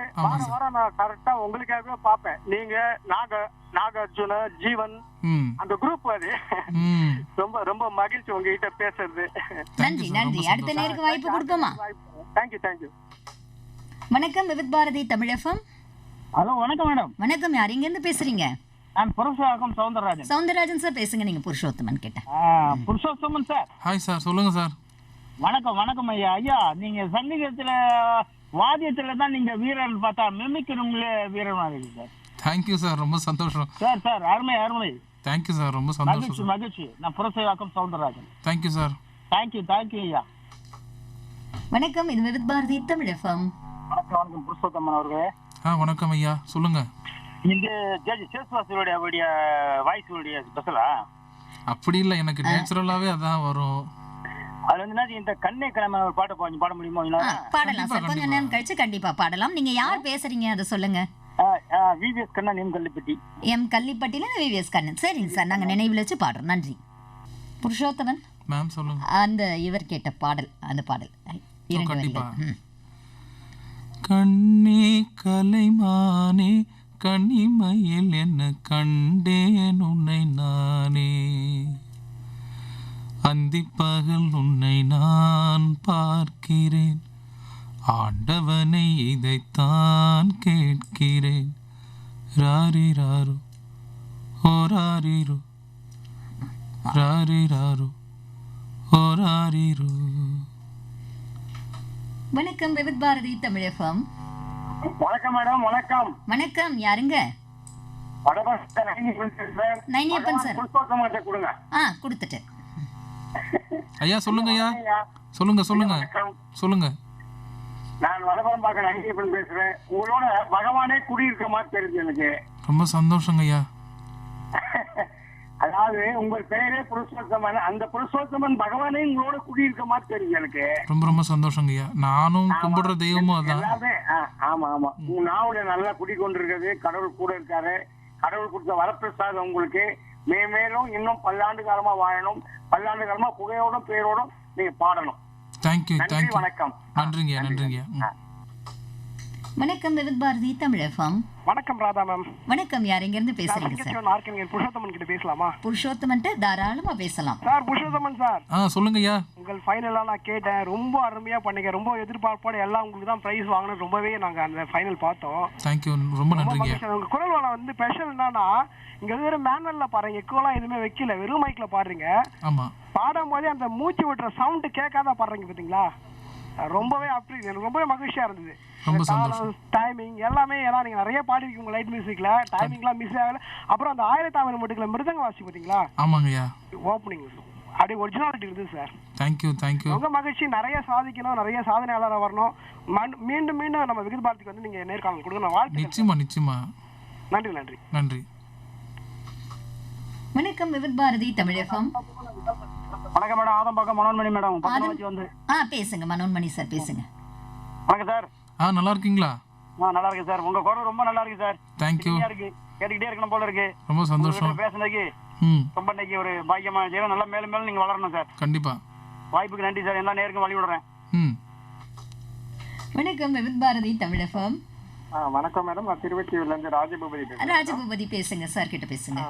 வாரம் நான் கரெக்டா உங்களுக்காகவே பாப்பேன். நீங்க நாகார்ஜுன ஜீவன் அந்த குரூப் அது ரொம்ப ரொம்ப மகிழ்ச்சி உங்ககிட்ட பேசுறது. நன்றி நன்றி. அடுத்த நேருக்கு வாய்ப்பு கொடுப்போமா? Thank you thank you. வணக்கம் விவித் பாரதி தமிழ் எஃப்எம். ஹலோ வணக்கம் மேடம். வணக்கம். யார் எங்க இருந்து பேசுறீங்க? நான் புருஷோத்தமன் சௌந்தரராஜன். சௌந்தரராஜன் சார் பேசுங்க. நீங்க புருஷோத்தமன் கேட்ட. புருஷோத்தமன் சார். ஹாய் சார், சொல்லுங்க சார். வணக்கம் வணக்கம் ஐயா. ஐயா நீங்க சங்கீதத்துல வாத்தியத்துல தான் நீங்க வீரன் பார்த்தா மிமிக்கிறவங்களே வீரனா இருக்கு சார். தேங்க்யூ சார், ரொம்ப சந்தோஷம் சார். சார் அருமை அருமை. தேங்க்யூ சார், ரொம்ப சந்தோஷம். மகிழ்ச்சி மகிழ்ச்சி. நான் Purushothaman Soundararajan. Thank you sir. Thank you thank you ஐயா. வணக்கம். இது விவித் பாரதி தமிழ் எஃப்எம். வணக்கம் வணக்கம் புருஷோத்தமன் அவர்களே. வணக்கம் ஐயா, சொல்லுங்க. இந்த ஜட்ஜ் சேஸ்வாசியோட வாய்ஸுடைய ஸ்பெஷலா? அப்படி இல்லை, எனக்கு நேச்சுரலாவே அதான் வரும். அது வந்து இந்த கண்ணே கிழமை ஒரு பாட்டு கொஞ்சம் பாட முடியுமா? பாடலாம் சார், கொஞ்சம் நேரம் கழிச்சு கண்டிப்பா பாடலாம். நீங்க யார் பேசுறீங்க அதை சொல்லுங்க. VVS Kannan M Kallipatti. M கல்லிப்பட்டியில விவிஎஸ் கண்ணன். சரிங்க சார், நாங்க நினைவில் வச்சு பாடுறோம். நன்றி. புருஷோத்தமன் மேம் சொல்லுங்க. அந்த இவர் கேட்ட பாடல், அந்த பாடல் கண்டிப்பா. கண்ணே கலைமானே கனிமையில் என்ன கண்டேன் உன்னை நானே, அந்திப்பகல் உன்னை நான் பார்க்கிறேன், ஆண்டவனை இதைத்தான் கேட்கிறேன். ராரிராரு ஓராரிரு ராரிராரு ஓராரிரு. வணக்கம் விவித் பாரதி தமிழ் எஃப்எம். வணக்கம் மேடம். வணக்கம் வணக்கம். யாருங்க? நைனியப்பன் சார். கொடுங்க. கொடுத்துட்டேன் ஐயா. சொல்லுங்க ஐயா, சொல்லுங்க சொல்லுங்க சொல்லுங்க. ஆதம்பாக்கம் ஐயப்பன் பேசுறேன். உங்களோட பகவானே குடியிருக்க மாதிரி தெரியுது எனக்கு. ரொம்ப சந்தோஷங்க ஐயா. அதாவது உங்கள் பெயரே புருஷோத்தமன், அந்த புருஷோத்தமன் பகவானே உங்களோட குடியிருக்க மாதிரி தெரியுது எனக்கு. ரொம்ப ரொம்ப சந்தோஷங்க ஐயா. நானும் கும்பிடுற தெய்வமும் அதான். எல்லாமே ஆமா ஆமா. உங்க நாவுல நல்லா குடிக்கொண்டிருக்கிறது, கடவுள் கூட இருக்காரு. கடவுள் கொடுத்த வரப்பிரசாதம் உங்களுக்கு. மேலும் இன்னும் பல்லாண்டு காலமா வாழணும், பல்லாண்டு காலமா புகையோடும் பேரோடும் நீங்க பாடணும். Thank you thank you. வணக்கம். நன்றிங்க நன்றிங்க. வணக்கம் விவித் பாரதி தமிழ் எஃப்எம். வணக்கம் ராதா மேம். வணக்கம், யார் எங்க இருந்து பேசுறீங்க சார்? புருஷோத்தமன் கிட்ட பேசலாமா? புருஷோத்தமன் தாராளமா பேசலாம் சார். புருஷோத்தமன் சார், சொல்லுங்க ஐயா. உங்கள் ஃபைனலா நான் கேட்டேன், ரொம்ப அருமையா பண்ணீங்க. ரொம்ப எதிர்பார்ப்போட எல்லாம் உங்களுக்கு தான் பிரைஸ் வாங்கணும். ரொம்பவே நாங்க அந்த ஃபைனல் பார்த்தோம். தேங்க்யூ, ரொம்ப நன்றிங்க. உங்க குரல் வளம் வந்து ஸ்பெஷல் என்னன்னா, இங்க வெறும் மேனுவல்ல பாருங்க, எக்கோலாம் எதுவுமே வைக்கல, வெறும் மைக்ல பாடுறீங்க. ஆமா, பாடும் போதே அந்த மூச்சு விட்டுற சவுண்ட் கேட்காத பாடுறீங்க பாத்தீங்களா? ரொம்பவே எனக்கு ரொம்பவே மகிழ்ச்சியா இருந்தது. ரொம்ப சந்தோஷம். டைமிங் எல்லாமே எல்லாம் நீங்க நிறைய பாடிருக்கீங்க உங்க லைட் மியூசிக்ல. டைமிங்லாம் மிஸ் ஆகல. அப்புறம் அந்த 1000 மட்டுக்குள்ள மிருதங்க வாசி பாத்தீங்களா? ஆமாங்கய்யா. ஓப்பனிங் அப்படியே ஒரிஜினாலிட்டி இருந்தது சார். Thank you thank you. உங்க மகிழ்ச்சி. நிறைய சாதிக்கணும், நிறைய சாதனையாளராக வரணும். மீண்டும் மீண்டும் நம்ம விகித் பாரதிக்கு வந்து நீங்க நேர்காணல் கொடுக்கணும். வாழ்த்து. நிச்சயமா நிச்சயமா. நன்றி நன்றி நன்றி. வணக்கம் விவித் பாரதி தமிழ் எஃப்எம். வணக்கம் மேடம், ஆதம்பாக்கம் மனோன்மணி மேடம். வந்து பேசுங்க மனோன்மணி சார், பேசுங்க. வணக்கம் சார். நல்லா இருக்கீங்களா? நல்லா இருக்கு சார். உங்க குரல் ரொம்ப நல்லா இருக்கு சார். தேங்க்யூ. கேட்டுக்கிட்டே இருக்கணும் போல இருக்கு. ரொம்ப சந்தோஷம் பேசுனதுக்கு. ரொம்ப இன்னைக்கு ஒரு பாக்கியமான ஜீவன். நல்லா மேலும் மேலும் நீங்க வளரணும் சார். கண்டிப்பா. வாய்ப்புக்கு நன்றி சார். எல்லா நேருக்கும் வழி விடுறேன். வணக்கம் விவித் பாரதி தமிழ் எஃப்எம். வணக்கம் மேடம், நான் திருவொற்றியூர்ல இருந்து ராஜபூபதி பேசுறேன். ராஜபூபதி பேசுங்க சார், கிட்ட பேசுங்க.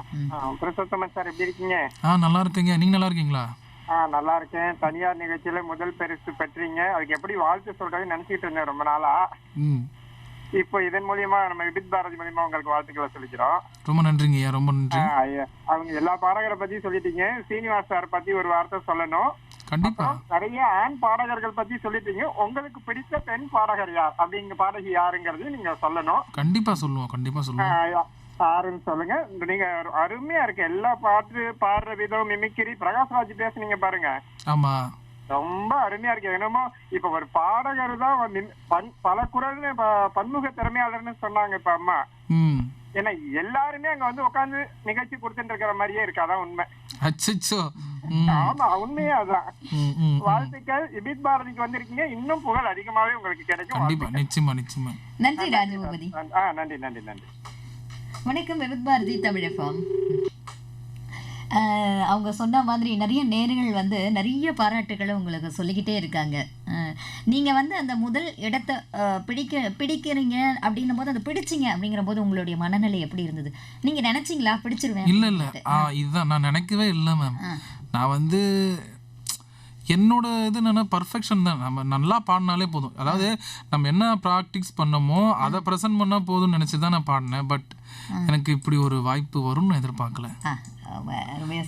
புருஷோத்தமன் சார், எப்படி இருக்கீங்க? நல்லா இருக்கீங்க. நீங்க நல்லா இருக்கீங்களா? நல்லா இருக்கேன். தனியார் நிகழ்ச்சியில முதல் பரிசு பெற்றீங்க. அதுக்கு எப்படி வாழ்த்து சொல்றதுன்னு நினைச்சிட்டு இருந்தேன் ரொம்ப நாளா. இப்போ இதன் மூலியமா நம்ம விபித் பாரதி மூலியமா உங்களுக்கு வாழ்த்துக்களை சொல்லிக்கிறோம். ரொம்ப நன்றிங்க. ரொம்ப நன்றி. அவங்க எல்லா பாடகரை பத்தி சொல்லிட்டீங்க. சீனிவாஸ் சார் பத்தி ஒரு வார்த்தை சொல்லணும். கண்டிப்பா. நிறைய ஆண் பாடகர்கள் பத்தி சொல்லிட்டீங்க. உங்களுக்கு பிடித்த பெண் பாடகர் யார், அப்படிங்கிற பாடகி யாருங்கிறது நீங்க சொல்லணும். கண்டிப்பா சொல்லுவோம், கண்டிப்பா சொல்லுவோம். யாருன்னு சொல்லுங்க. நீங்க அருமையா இருக்கு. எல்லா பாட்டு பாடுற விதம், மிமிக்கிரி. பிரகாஷ்ராஜ் பேசுனீங்க பாருங்க, ஆமா, ரொம்ப அருமையா இருக்கு. என்னமோ இப்ப ஒரு பாடகர் தான் பல குரல் பன்முக திறமையாளர்னு சொன்னாங்க இப்ப அம்மா. ஏன்னா எல்லாருமே அங்க வந்து உட்காந்து நிகழ்ச்சி கொடுத்துட்டு இருக்கிற மாதிரியே இருக்கு. அதான் உண்மை. அச்சச்சோ. ஆமா, உண்மையே அதான். வாழ்த்துக்கள். விபித் பாரதிக்கு வந்திருக்கீங்க. இன்னும் புகழ் அதிகமாவே உங்களுக்கு கிடைக்கும். கண்டிப்பா, நிச்சயமா நிச்சயமா. நன்றி ராஜபூபதி. நன்றி நன்றி நன்றி. வணக்கம் விவித் பாரதி தமிழ் எஃப்எம். அவங்க சொன்ன மாதிரி நிறைய நேர்கள் வந்து நிறைய பாராட்டுகளை உங்களுக்கு சொல்லிக்கிட்டே இருக்காங்க. நீங்கள் வந்து அந்த முதல் இடத்தை பிடிக்கிறீங்க அப்படின்னும் போது, அதை பிடிச்சிங்க அப்படிங்கிற போது உங்களுடைய மனநிலை எப்படி இருந்தது? நீங்கள் நினச்சிங்களா பிடிச்சிருவேன்? இல்லை இல்லை, இதுதான் நான் நினைக்கவே இல்லை மேம். நான் வந்து என்னோட இது என்னன்னா பர்ஃபெக்ஷன் தான். நம்ம நல்லா பாடினாலே போதும். அதாவது நம்ம என்ன ப்ராக்டிஸ் பண்ணமோ அதை ப்ரெசென்ட் பண்ணால் போதும்னு நினச்சி தான் நான் பாடினேன். பட் எனக்கு இப்படி ஒரு வாய்ப்பு வரும்னு எதிர்பார்க்கல.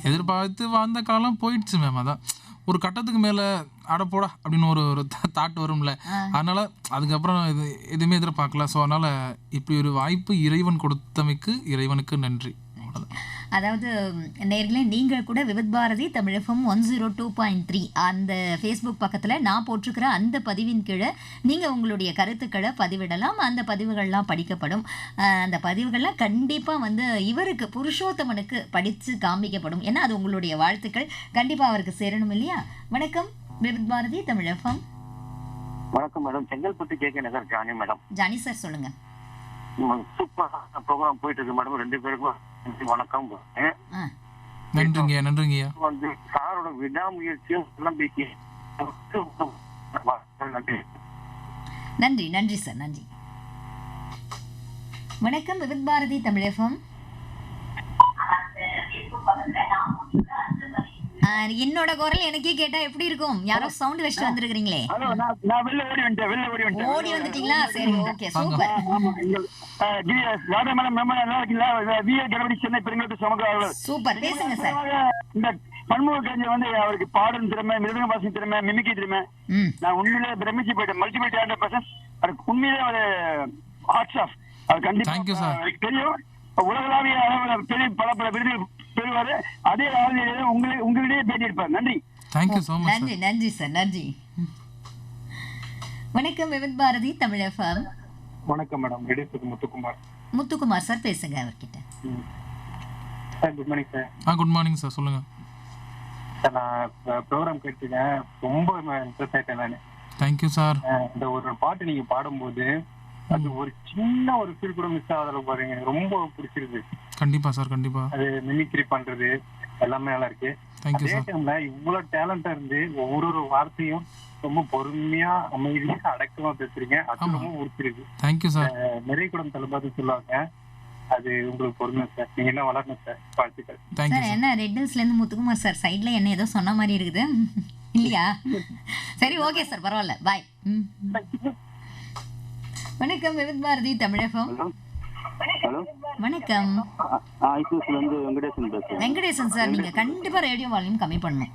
எதிர்பார்த்து வாழ்ந்த காலம் போயிடுச்சு மேம். அதான் ஒரு கட்டத்துக்கு மேலே அடப்போடா அப்படின்னு ஒரு தாட் வரும்ல. அதனால அதுக்கப்புறம் இது எதுவுமே எதிர்பார்க்கல. ஸோ அதனால இப்படி ஒரு வாய்ப்பு இறைவன் கொடுத்தமைக்கு இறைவனுக்கு நன்றி. அதாவது நேர்களே, நீங்கள் கூட விவித் பாரதி தமிழ் எஃப்எம் 102.3 அந்த ஃபேஸ்புக் பக்கத்தில் நான் போட்டிருக்கிற அந்த பதிவின் கீழே நீங்கள் உங்களுடைய கருத்துக்களை பதிவிடலாம். அந்த பதிவுகள்லாம் படிக்கப்படும். அந்த பதிவுகள்லாம் கண்டிப்பாக வந்து இவருக்கு புருஷோத்தமனுக்கு படித்து காமிக்கப்படும். ஏன்னா அது உங்களுடைய வாழ்த்துக்கள் கண்டிப்பாக அவருக்கு சேரணும் இல்லையா? வணக்கம் விவித் பாரதி தமிழ் எஃப்எம். வணக்கம் மேடம், செங்கல்பட்டு கேட்க நகர் ஜானி மேடம். ஜானி சார் சொல்லுங்க. சூப்பர் ப்ரோக்ராம் போயிட்டு இருக்கு மேடம். ரெண்டு பேருக்கும் வணக்கம். நன்றிங்க நன்றிங்கய்யா. வந்து சாரோட விடாமுயற்சியும் நன்றி நன்றி சார், நன்றி. வணக்கம் விவித் பாரதி தமிழ் எஃப்எம். என்னோட குரல் எனக்கே கேட்டா எப்படி இருக்கும்? யாரோ சவுண்ட் வச்சுட்டு வந்திருக்கீங்களே. ஓடி வந்துட்டீங்களா? சரி, ஓகே, சூப்பர். சூப்பர், பேசுங்க சார். இந்த பன்முக கலைஞர் வந்து அவருக்கு பாடும் திறமை, மிருதங்க வாசிக்கும் திறமை, மிமிக்கி திறமை, நான் உண்மையிலே பிரமிச்சு போயிட்டேன். Multiple talented person. அதுக்கு உண்மையிலே ஒரு ஹாட்ஸ் ஆஃப். அது கண்டிப்பா தெரியும். உலகளாவிய அளவில் பெரிய பல விருதுகள் பெறுவாரு. அதே உங்களிடையே பேட்டி இருப்பார். நன்றி. Thank you so much. நன்றி நன்றி சார், நன்றி. வணக்கம் விவித் பாரதி தமிழ் எஃப்எம். வணக்கம் மேடம், எடிசர் முத்துக்குமார். முத்துக்குமார் சார் பேசுங்க அவர்கிட்ட. Sir good morning sir. Good morning sir, சொல்லுங்க சார். நான் ப்ரோக்ராம் கேட்டுருக்கேன், ரொம்ப இன்ட்ரெஸ்ட் ஆயிட்டேன் நான். Thank you sir. இந்த ஒரு பாட்டு நீங்க பாடும்போது அது ஒரு சின்ன ஒரு ஃபீல் கூட மிஸ் ஆகாத பாருங்க, எனக்கு ரொம்ப பிடிச்சிருக்கு. கண்டிப்பா சார், கண்டிப்பா. அது மிமிக்ரி பண்றது எல்லாமே நல்லா இருக்கு. தேங்க்யூ அதே சார். டைம்ல இவ்வளவு டேலண்டா இருந்து ஒவ்வொரு வார்த்தையும் ரொம்ப பொறுமையா அமைதியா அடக்கமா பேசுறீங்க, அது ரொம்ப பிடிச்சிருக்கு. Thank you sir. நிறைய குடம் தளபதி சொல்லுவாங்க, அது உங்களுக்கு பொறுமை சார். நீங்க என்ன வளரணும் சார், வாழ்த்துக்கள். Thank you sir sir. என்ன ரெட் ஹில்ஸ்ல இருந்து முத்துக்குமார் சார் சைடுல என்ன ஏதோ சொன்ன மாதிரி இருக்குது இல்லையா? சரி ஓகே சார், பரவாயில்ல, பாய். வணக்கம் விவித் பாரதி தமிழகம். ஹலோ, வணக்கம் ஐசிஎஸ்ல இருந்து வெங்கடேசன் பேசுறேன். வெங்கடேசன் சார், நீங்க கண்டிப்பா ரேடியோ வால்யூம் கம்மி பண்ணணும்.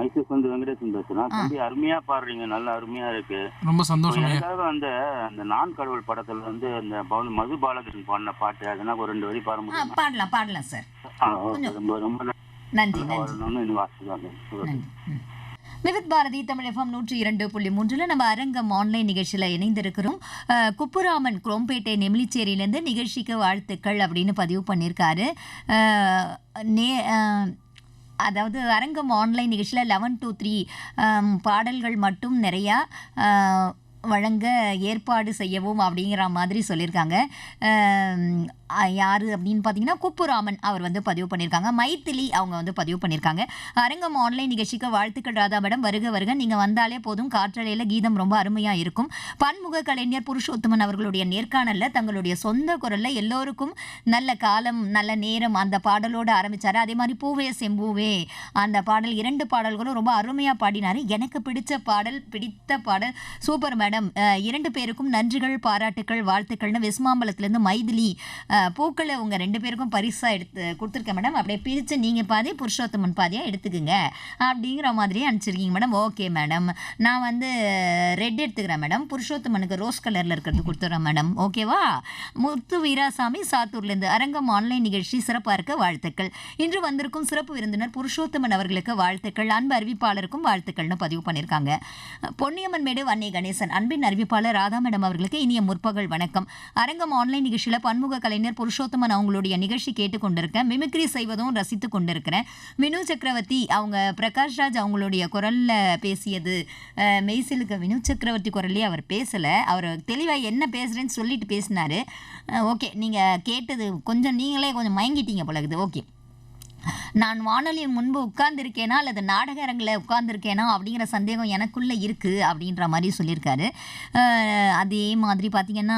ஐசிஎஸ் வந்து வெங்கடேசன் பேசுறேன். தம்பி அருமையா பாடுறீங்க, நல்லா அருமையா இருக்கு. ரொம்ப சந்தோஷம் ஐயா. எனக்காக அந்த நான் கடவுள் படத்துல வந்து அந்த மது பாலகிருஷ்ணன் பாடின பாட்டு, அதெல்லாம் ஒரு 2 வரி பாட முடியுமா? பாடலாம் சார். ரொம்ப ரொம்ப நன்றி வரணும்னு வாசிதாங்க. நன்றி. விவித் பாரதி தமிழ் எஃப்எம் 102.3 நம்ம அரங்கம் ஆன்லைன் நிகழ்ச்சியில இணைந்திருக்கிறோம். குப்புராமன் குரோம்பேட்டை நெமிலிச்சேரியிலேருந்து நிகழ்ச்சிக்கு வாழ்த்துக்கள் அப்படின்னு பதிவு பண்ணியிருக்காரு. அதாவது அரங்கம் ஆன்லைன் நிகழ்ச்சியில் 11 to 3 பாடல்கள் மட்டும் நிறையா வழங்க ஏற்பாடு செய்யவும் அப்படிங்கிற மாதிரி சொல்லியிருக்காங்க. யார் அப்படின்னு பார்த்தீங்கன்னா குப்புராமன் அவர் வந்து பதிவு பண்ணியிருக்காங்க. மைத்திலி அவங்க வந்து பதிவு பண்ணியிருக்காங்க. அரங்கம் ஆன்லைன் நிகழ்ச்சிக்கு வாழ்த்துக்கள் ராதா மேடம், வருக வருக, நீங்கள் வந்தாலே போதும், காற்றலையில் கீதம் ரொம்ப அருமையாக இருக்கும். பன்முக கலைஞர் புருஷோத்தமன் அவர்களுடைய நேர்காணலில் தங்களுடைய சொந்த குரலில் எல்லோருக்கும் நல்ல காலம் நல்ல நேரம் அந்த பாடலோடு ஆரம்பித்தார். அதே மாதிரி பூவே செம்பூவே அந்த பாடல் 2 பாடல்களும் ரொம்ப அருமையாக பாடினார். எனக்கு பிடித்த பாடல் சூப்பர் மேடம், 2 பேருக்கும் நன்றிகள் பாராட்டுக்கள் வாழ்த்துக்கள்னு வெஸ்மாம்பலத்திலேருந்து மைதிலி பூக்களை உங்கள் 2 பேருக்கும் பரிசாக எடுத்து கொடுத்துருக்கேன் மேடம். அப்படியே பிரித்து நீங்கள் பாதி புருஷோத்தமன் பாதியாக எடுத்துக்குங்க அப்படிங்கிற மாதிரியே அனுப்பிச்சிருக்கீங்க மேடம். ஓகே மேடம், நான் வந்து ரெட் எடுத்துக்கிறேன் மேடம், புருஷோத்தமனுக்கு ரோஸ் கலரில் இருக்கிறது கொடுத்துட்றேன் மேடம். ஓகேவா? முத்து வீராசாமி சாத்தூர்லேருந்து அரங்கம் ஆன்லைன் நிகழ்ச்சி சிறப்பாக இருக்க வாழ்த்துக்கள். இன்று வந்திருக்கும் சிறப்பு விருந்தினர் புருஷோத்தமன் அவர்களுக்கு வாழ்த்துக்கள், அன்பு அறிவிப்பாளருக்கும் வாழ்த்துக்கள்னு பதிவு பண்ணியிருக்காங்க. பொன்னியம்மன் மேடு வன்னி கணேசன், அன்பின் அறிவிப்பாளர் ராதா மேடம் அவர்களுக்கு இனிய முற்பகல் வணக்கம். அரங்கம் ஆன்லைன் நிகழ்ச்சியில் பன்முக கலைஞர் புருஷோத்தமன் அவங்களுடைய நிகழ்ச்சி கேட்டுக்கொண்டிருக்கேன், மிமிக்ரி செய்வதும் ரசித்து கொண்டிருக்கிறேன். வினு சக்கரவர்த்தி அவங்க பிரகாஷ் ராஜ் அவங்களுடைய குரல்ல பேசியது மெய்சிலுக்கு வினு சக்கரவர்த்தி குரல்லே அவர் பேசலை, அவர் தெளிவாக என்ன பேசுகிறேன்னு சொல்லிட்டு பேசினார். ஓகே, நீங்கள் கேட்டது கொஞ்சம் நீங்களே கொஞ்சம் மயங்கிட்டீங்க போலகுது. ஓகே, நான் வானொலியின் முன்பு உட்கார்ந்துருக்கேனா அல்லது நாடக அரங்கில் உட்கார்ந்துருக்கேனா அப்படிங்கிற சந்தேகம் எனக்குள்ளே இருக்குது அப்படின்ற மாதிரி சொல்லியிருக்காரு. அதே மாதிரி பார்த்திங்கன்னா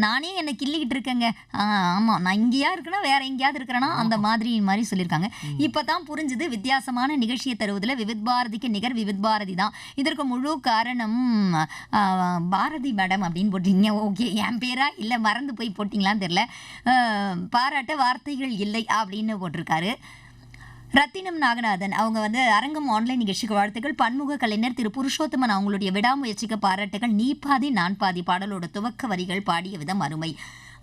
நானே என்னை கிள்ளிக்கிட்டு இருக்கேங்க, ஆமாம் நான் இங்கேயா இருக்கேனா வேறு எங்கேயாவது இருக்கிறேன்னா அந்த மாதிரி சொல்லியிருக்காங்க. இப்போ தான் புரிஞ்சுது, வித்தியாசமான நிகழ்ச்சியை தருவதில் விவித் பாரதிக்கு நிகர் விவித் பாரதி தான். இதற்கு முழு காரணம் பாரதி மேடம் அப்படின்னு போட்டிங்க. ஓகே, என் பேரா இல்லை மறந்து போய் போட்டிங்களான்னு தெரில. பாராட்ட வார்த்தைகள் இல்லை அப்படின்னு போட்டிருக்காரு. ரத்தினம் நாகநாதன் அவங்க வந்து அரங்கம் ஆன்லைன் நிகழ்ச்சிக்கு வாழ்த்துக்கள், பன்முக கலைஞர் திரு புருஷோத்தமன் அவங்களுடைய விடாமுயற்சிக்கு பாராட்டுகள், நீ பாதி நான் பாதி பாடலோட துவக்க வரிகள் பாடிய விதம் அருமை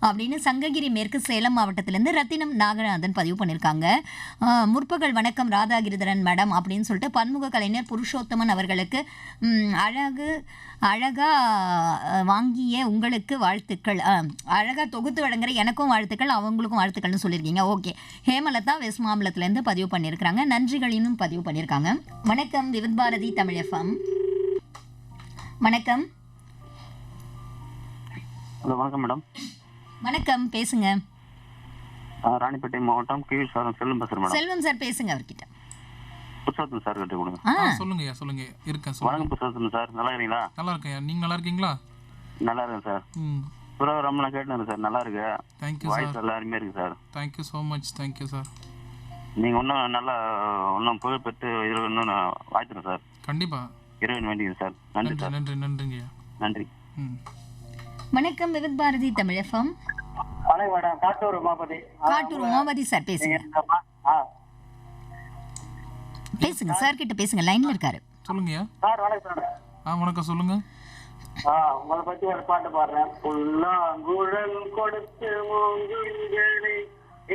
அப்படின்னு சங்ககிரி மேற்கு சேலம் மாவட்டத்திலேருந்து ரத்தினம் நாகநாதன் பதிவு பண்ணியிருக்காங்க. முற்பகல் வணக்கம் ராதாகிரிதரன் மேடம் அப்படின்னு சொல்லிட்டு பன்முக கலைஞர் புருஷோத்தமன் அவர்களுக்கு அழகா வாங்கிய உங்களுக்கு வாழ்த்துக்கள், அழகாக தொகுத்து வழங்குற எனக்கும் வாழ்த்துக்கள் அவங்களுக்கும் வாழ்த்துக்கள்னு சொல்லியிருக்கீங்க. ஓகே, ஹேமலதா வெஸ்ட் மாம்பலத்துலேருந்து பதிவு பண்ணியிருக்கிறாங்க, நன்றிகளினும் பதிவு பண்ணியிருக்காங்க. வணக்கம் விவித் பாரதி தமிழ் எஃப்எம். வணக்கம். ஹலோ, வணக்கம் மேடம். வணக்கம், பேசுங்க. ராணிப்பேட்டை மாவட்டம் கீழ் சாரம் செல்வம் பேசுறேன் மேடம். செல்வம் சார் பேசுங்க அவர்கிட்ட. புருஷோத்தமன் சார் கிட்ட கொடுங்க. சொல்லுங்க சொல்லுங்க, இருக்கேன். வணக்கம் புருஷோத்தமன் சார், நல்லா இருக்கீங்களா? நல்லா இருக்கேன், நீங்க நல்லா இருக்கீங்களா? நல்லா இருக்கேன் சார். ப்ரோக்ராம் நான் கேட்டேன் சார், நல்லா இருக்கு. தேங்க்யூ வாய்ஸ் எல்லாருமே இருக்கு sir. Thank you so much. Thank you sir. நீங்க இன்னும் நல்லா இன்னும் புகழ் பெற்று இன்னும் வாழ்த்துறேன் சார். கண்டிப்பா, இறைவன் வேண்டியது சார். நன்றி சார். நன்றிங்க. நன்றி. வணக்கம் விவித் பாரதி தமிழ் எஃப்எம். காட்டூர் உமாபதி சார் பேசுங்க. பேசுங்க சார் கிட்ட பேசுங்க, லைன்ல இருக்காரு. சொல்லுங்க சார். வணக்கம். வணக்கம், சொல்லுங்க. உங்களை பத்தி ஒரு பாட்டு பாடுறேன். புல்லாங்குழல் கொடுத்து மூங்குங்களே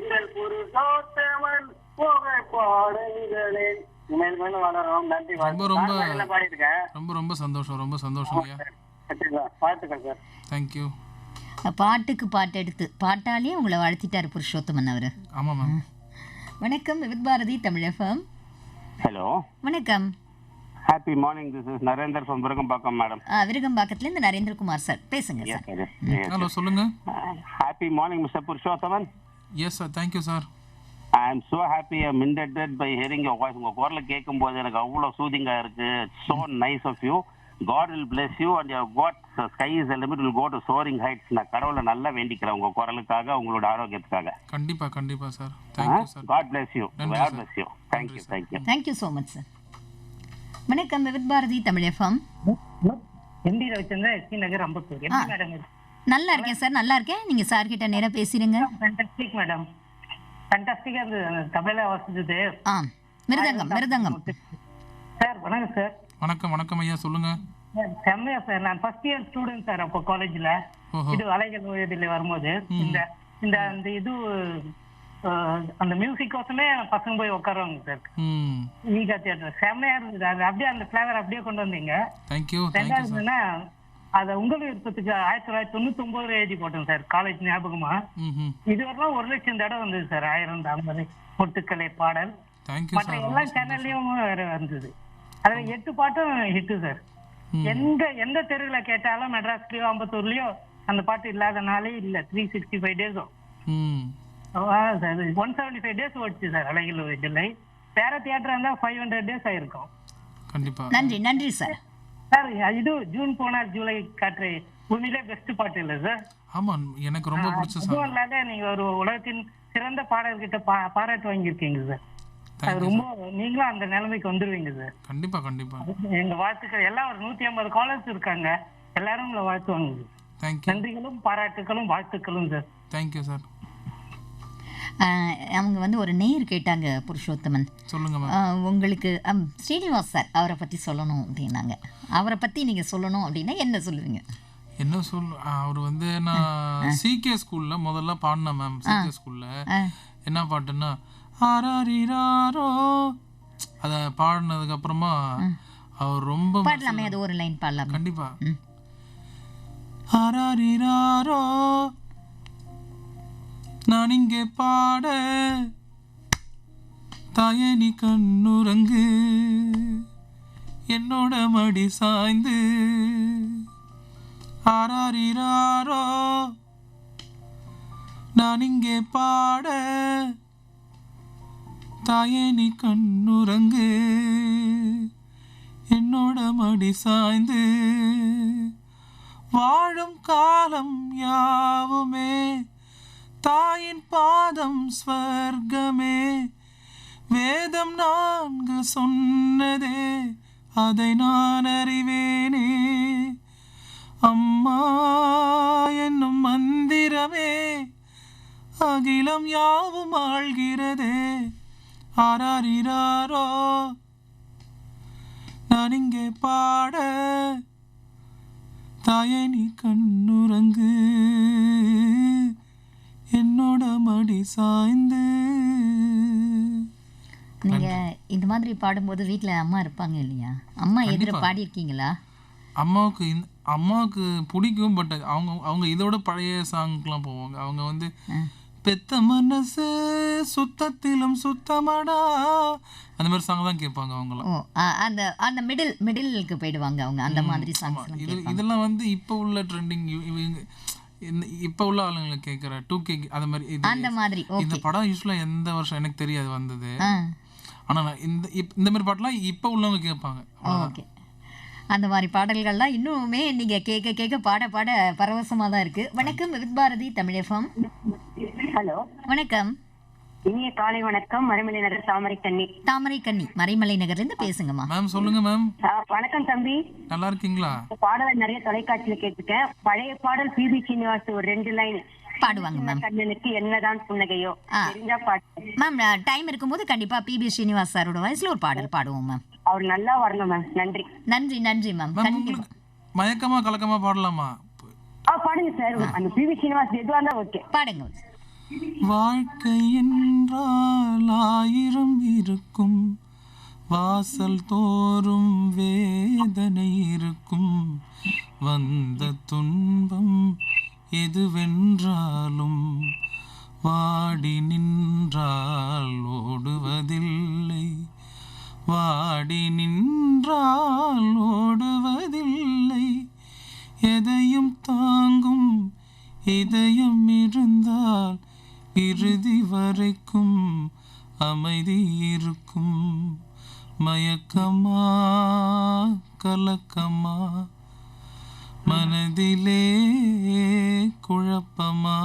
எங்கள் புருஷோத்தமன் புகை பாடுங்களே மேலும் மேலும் வளரும். நன்றி. ரொம்ப பாடிருக்கேன். ரொம்ப சந்தோஷம், ரொம்ப சந்தோஷம் ஐயா. வாழ்த்துக்கள் சார். தேங்க்யூ. பாட்டுக்கு பாட்டு எடுத்து பாட்டாலே உங்களை வாழ்த்திட்டாரு புருஷோத்தமன் அவரு. ஆமா மேம். வணக்கம் விவித் பாரதி தமிழ் எஃப்எம். ஹலோ, வணக்கம். Happy morning. This is Narender from Virugambakkam madam. விருகம்பாக்கத்துல இருந்து நரேந்திரகுமார் சார் பேசுங்க சார். ஹலோ, சொல்லுங்க. Happy morning mister Purushothaman. Yes sir, thank you sir. I am so happy, I'm indebted by hearing your voice. உங்க குரலை கேட்கும்போது எனக்கு அவ்வளோ சூதிங்கா இருக்கு. So nice of you. God will bless you and you have got sky is the limit, will go to soaring heights. நான் கடவுளை நல்லா வேண்டிக்கிறேன் உங்க குரலுக்காக, உங்களோட ஆரோக்கியத்துக்காக. கண்டிப்பா sir. Thank you sir. God bless you. நன்றி God sir. bless you. Thank you. Thank you so much sir. வணக்கம் Vividh Bharati Tamil FM. MD Ravichandran, SP Nagar, Ambattur. எப்படி மேடம்? நல்லா இருக்கேன் சார், நல்லா இருக்கேன். நீங்க சார் கிட்ட நேரா பேசிடுங்க. ஃபேண்டாஸ்டிக் மேடம், ஃபேண்டாஸ்டிக்கா இருந்தது. தபேலா வாசிச்சது. மிருதங்கம். சார் வணக்கம் சார். வணக்கம் ஐயா, சொல்லுங்க. செம்மையா சார். நான் ஃபர்ஸ்ட் இயர் ஸ்டூடெண்ட் சார் அப்போ காலேஜ்ல. இது அலைகள் ஓய்வதில் வரும்போது இந்த இது அந்த மியூசிக் கோசமே பசங்க போய் உட்காருவாங்க சார். ஈகா தியேட்டர் செம்மையா இருந்தது. அது அப்படியே அந்த ஃபிளேவர் அப்படியே கொண்டு வந்தீங்க. தேங்க்யூ. ரெண்டாவதுன்னா அதை உங்கள் விருப்பத்துக்கு 1999 எழுதி போட்டேன் சார், காலேஜ் ஞாபகமா. இதுவரைக்கும் 1,00,000 தடவை வந்தது சார். 1050 முட்டுக்கலை பாடல். மற்ற எல்லா சேனல்லையும் வேற வந்தது. அதுல 8 பாட்டும் ஹிட்டு சார். எந்த தெருவுல கேட்டாலும் மெட்ராஸ்லயோ அம்பத்தூர்லயோ அந்த பாட்டு இல்லாத நாளே இல்ல. 365 டேஸும் 175 டேஸ் ஓடிச்சு சார் அலைகள் ஓய்வதில்லை. வேற தியேட்டர் இருந்தா 500 டேஸ் ஆயிருக்கும். கண்டிப்பா. நன்றி சார். சார் இது ஜூன் போனால் ஜூலை காற்று உண்மையிலே பெஸ்ட் பாட்டு இல்ல சார்? ஆமா, எனக்கு ரொம்ப பிடிச்ச சார். இல்லாத நீங்க ஒரு உலகத்தின் சிறந்த பாடல்கிட்ட பாராட்டு வாங்கியிருக்கீங்க சார். அது ரொம்ப நீங்களும் அந்த நிலைமைக்கு வந்துருவீங்க சார். கண்டிப்பா. எங்க வாழ்த்துக்கள். எல்லாம் ஒரு 150 காலர்ஸ் இருக்காங்க, எல்லாரும் உங்களை வாழ்த்துவாங்க. நன்றிகளும் பாராட்டுகளும் வாழ்த்துக்களும் சார். Thank you sir. அவங்க வந்து ஒரு நேயர் கேட்டாங்க புருஷோத்தமன், சொல்லுங்க. உங்களுக்கு ஸ்ரீனிவாஸ் சார் அவரை பத்தி சொல்லணும் அப்படின்னாங்க. அவரை பத்தி நீங்க சொல்லணும் அப்படின்னா என்ன சொல்லுவீங்க? என்ன அவர் வந்து நான் சிகே ஸ்கூல்ல முதல்ல பாடினேன் மேம். சிகே ஸ்கூல்ல என்ன பாட்டுன்னா ஆராரிராரோ, அத பாடினதுக்கு அப்புறமா அவர் ரொம்ப பாடலாமே, அது ஒரு லைன் பாடலாம். கண்டிப்பா. ஆராரிராரோ நான் இங்கே பாட தாயனி கண்ணுறங்கு என்னோட மடி சாய்ந்து ஆராரிராரோ நான் இங்கே பாட தாயனி கண்ணுறங்கு என்னோட மடி சாய்ந்து வாழும் காலம் யாவுமே தாயின் பாதம் ஸ்வர்க்கமே வேதம் 4 சொன்னதே அதை நான் அறிவேனே அம்மா என்னும் மந்திரமே அகிலம் யாவும் ஆள்கிறதே ஆராரிராரோ நான் இங்கே பாட தாயனி கண்ணுறங்கு என்னோட மடி சாய்ந்து. நீங்க இந்த மாதிரி பாடும்போது வீட்டுல அம்மா இருப்பாங்க இல்லையா? அம்மா எதிர பாடி இருக்கீங்களா? அம்மாவுக்கு பிடிக்கும். பட் அவங்க இதோட பழைய சாங்க்லாம் போவாங்க. அவங்க வந்து பெத்த மனசு சுத்தத்திலும் சுத்தமாடா அந்த மாதிரி சாங் தான் கேட்பாங்க அவங்களாம். அந்த மிடிலுக்கு போயிடுவாங்க அவங்க. அந்த மாதிரி சாங்ஸ் இதெல்லாம் வந்து இப்போ உள்ள ட்ரெண்டிங், இப்போ உள்ள ஆளுங்களை கேட்குற 2K அது மாதிரி அந்த மாதிரி. இந்த படம் யூஸ்வலாக எந்த வருஷம் எனக்கு தெரியாது வந்தது. ஆனால் இந்த மாதிரி பாட்டெலாம் இப்போ உள்ளவங்க கேட்பாங்க. ஓகே, அந்த மாதிரி பாடல்கள்லாம் இன்னுமே நீங்க கேட்க கேட்க பாட பாட பரவசமாக தான் இருக்கு. வணக்கம் விவித் பாரதி தமிழ் எஃப்எம். ஹலோ, வணக்கம். இனிய காலை வணக்கம். மறைமலை நகர் தாமரை கண்ணி மறைமலை நகர்ல இருந்து பேசுங்கம்மா. மேம் சொல்லுங்க மேம். வணக்கம் தம்பி, நல்லா இருக்கீங்களா? பாடல் நிறைய தொலைக்காட்சியில கேட்டிருக்கேன். பழைய பாடல் பிபி சீனிவாஸ் ஒரு 2 லைன் பாடுவாங்க மேம். கண்ணனுக்கு என்னதான் புன்னகையோ தெரிஞ்சா பாட்டு மேம். டைம் இருக்கும்போது கண்டிப்பா பிபி ஸ்ரீனிவாஸ் சாரோட வாய்ஸ்ல ஒரு பாடல் பாடுவோம் மேம். அவர் நல்லா வரணும் மேம். நன்றி மேம். மயக்கமா கலக்கமா பாடலாமா? பாடுங்க சார். அந்த பிபி சீனிவாஸ் எதுவா இருந்தா ஓகே, பாடுங்க. வாழ்க்கை என்றால் 1000 இருக்கும், வாசல் தோறும் வேதனை இருக்கும், வந்த துன்பம் எதுவென்றாலும் வாடி நின்றால் ஓடுவதில்லை, வாடி நின்றால் ஓடுவதில்லை. எதையும் தாங்கும் இதயம் இருந்தால் இறுதி வரைக்கும் அமைதி இருக்கும். மயக்கமா கலக்கமா மனதிலே குழப்பமா,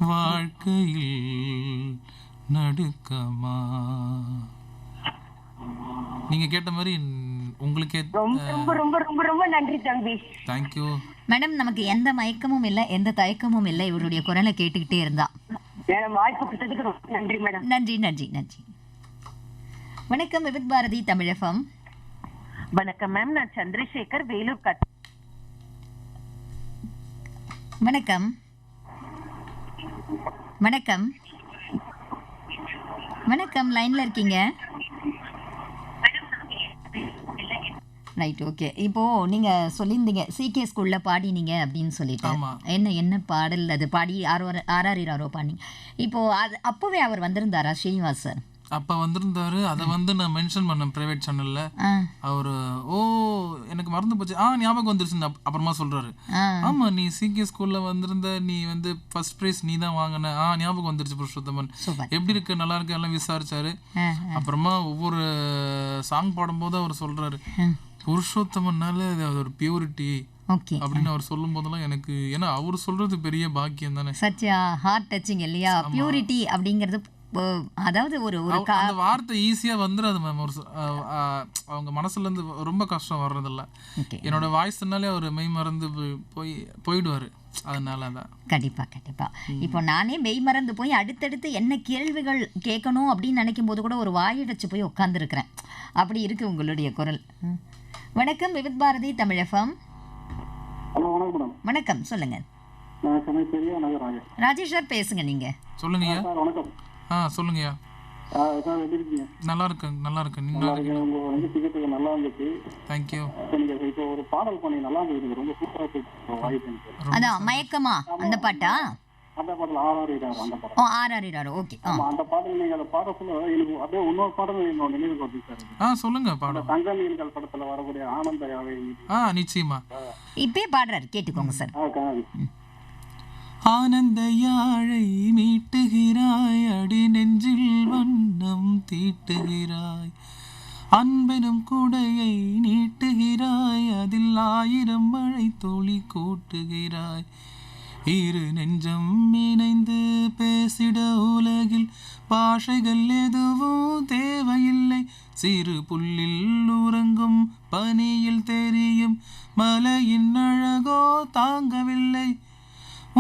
வாழ்க்கையில் நடுக்கமா. நீங்க கேட்ட மாதிரி உங்களுக்கே ரொம்ப ரொம்ப ரொம்ப ரொம்ப நன்றி தம்பி. Thank you madam. நமக்கு எந்த மயக்கமும் இல்லை, எந்த தயக்கமும் இல்லை இவருடைய குரலை கேட்டுக்கிட்டே இருந்தா. மேடம் வாய்ப்பு கொடுத்ததுக்கு ரொம்ப நன்றி மேடம். நன்றி நன்றி நன்றி. வணக்கம் விவித் பாரதி தமிழகம். வணக்கம் மேம், நான் சந்திரசேகர், வேலூர். வணக்கம் வணக்கம் வணக்கம், லைன்ல இருக்கீங்க? Right, okay. இப்போ நீங்க சொல்லியிருந்தீங்க சிகே ஸ்கூல்ல பாடினீங்க அப்படின்னு சொல்லிட்டு, என்ன பாடல் அது பாடி ஆர்ஆர் பாடினீங்க. இப்போ அது அப்பவே அவர் வந்திருந்தாரா ஸ்ரீனிவாஸ் சார்? அப்போ வந்திருந்தாரு. அதை நான் மென்ஷன் பண்ணேன் ப்ரைவேட் சேனல்ல. அவர் எனக்கு மறந்து போச்சு, ஞாபகம் வந்துருச்சு. அப்புறமா சொல்றாரு, ஆமா நீ சிகே ஸ்கூல்ல வந்திருந்த, நீ ஃபர்ஸ்ட் ப்ரைஸ் நீ தான் வாங்கின. ஞாபகம் வந்துருச்சு புருஷோத்தமன், எப்படி இருக்கு, நல்லா இருக்கு எல்லாம் விசாரிச்சாரு. அப்புறமா ஒவ்வொரு சாங் பாடும்போது அவர் சொல்றாரு, புருஷோத்தமன்னால அது ஒரு பியூரிட்டி அப்படின்னு அவர் சொல்லும் போதெல்லாம் எனக்கு, ஏன்னா அவர் சொல்றது பெரிய பாக்கியம் தானே. சத்யா ஹார்ட் டச்சிங் இல்லையா? பியூரிட்டி அப்படிங்கிறது, அதாவது ஒரு அந்த வார்த்தை ஈஸியா வந்துடாது மேம். ஒரு அவங்க மனசுல இருந்து ரொம்ப கஷ்டம் வர்றதில்ல. என்னோட வாய்ஸ்னாலே அவர் மெய் மறந்து போயிடுவாரு. அதனாலதான் கண்டிப்பா கண்டிப்பா. இப்போ நானே மெய் மறந்து போய் அடுத்தடுத்து என்ன கேள்விகள் கேட்கணும் அப்படின்னு நினைக்கும் போது கூட ஒரு வாயடைச்சு போய் உட்கார்ந்துருக்கிறேன். அப்படி இருக்கு உங்களுடைய குரல். வணக்கம் விவித் பாரதி தமிழகம். வணக்கம், சொல்லுங்க. ராஜேஷ் சார் பேசுங்க நீங்க. சொல்லுங்க. சொல்லுங்கய்யா. நல்லா இருக்கேன், நல்லா இருக்கேன். நீங்க நல்லா இருந்துச்சு. Thank you. இப்போ ஒரு பாடல் பண்ணி நல்லா இருந்துச்சு, ரொம்ப சூப்பரா இருக்கு. அதான் மயக்கமா அந்த பாட்டா? அந்த பாடல் ஆர்ஆர் அந்த பாடல். RR okay. அந்த பாடல் நீங்க அந்த பாட சொல்ல எனக்கு அப்படியே இன்னொரு பாடல் என்னோட நினைவுக்கு வந்துச்சு சார். சொல்லுங்க. பாடல் தங்க மீன்கள் படத்துல வரக்கூடிய ஆனந்த யாவை. நிச்சயமா இப்பே பாடுறாரு, கேட்டுக்கோங்க சார். ஆனந்த யாழை மீட்டுகிறாய், அடி நெஞ்சில் வண்ணம் தீட்டுகிறாய், அன்பெனும் குடையை நீட்டுகிறாய், அதில் 1000 மழை துளி கூட்டுகிறாய், இரு நெஞ்சம் இணைந்து பேசிட உலகில் பாஷைகள் எதுவும் தேவையில்லை, சிறு புல்லில் உறங்கும் பனியில் தெரியும் மலையின் அழகோ தாங்கவில்லை,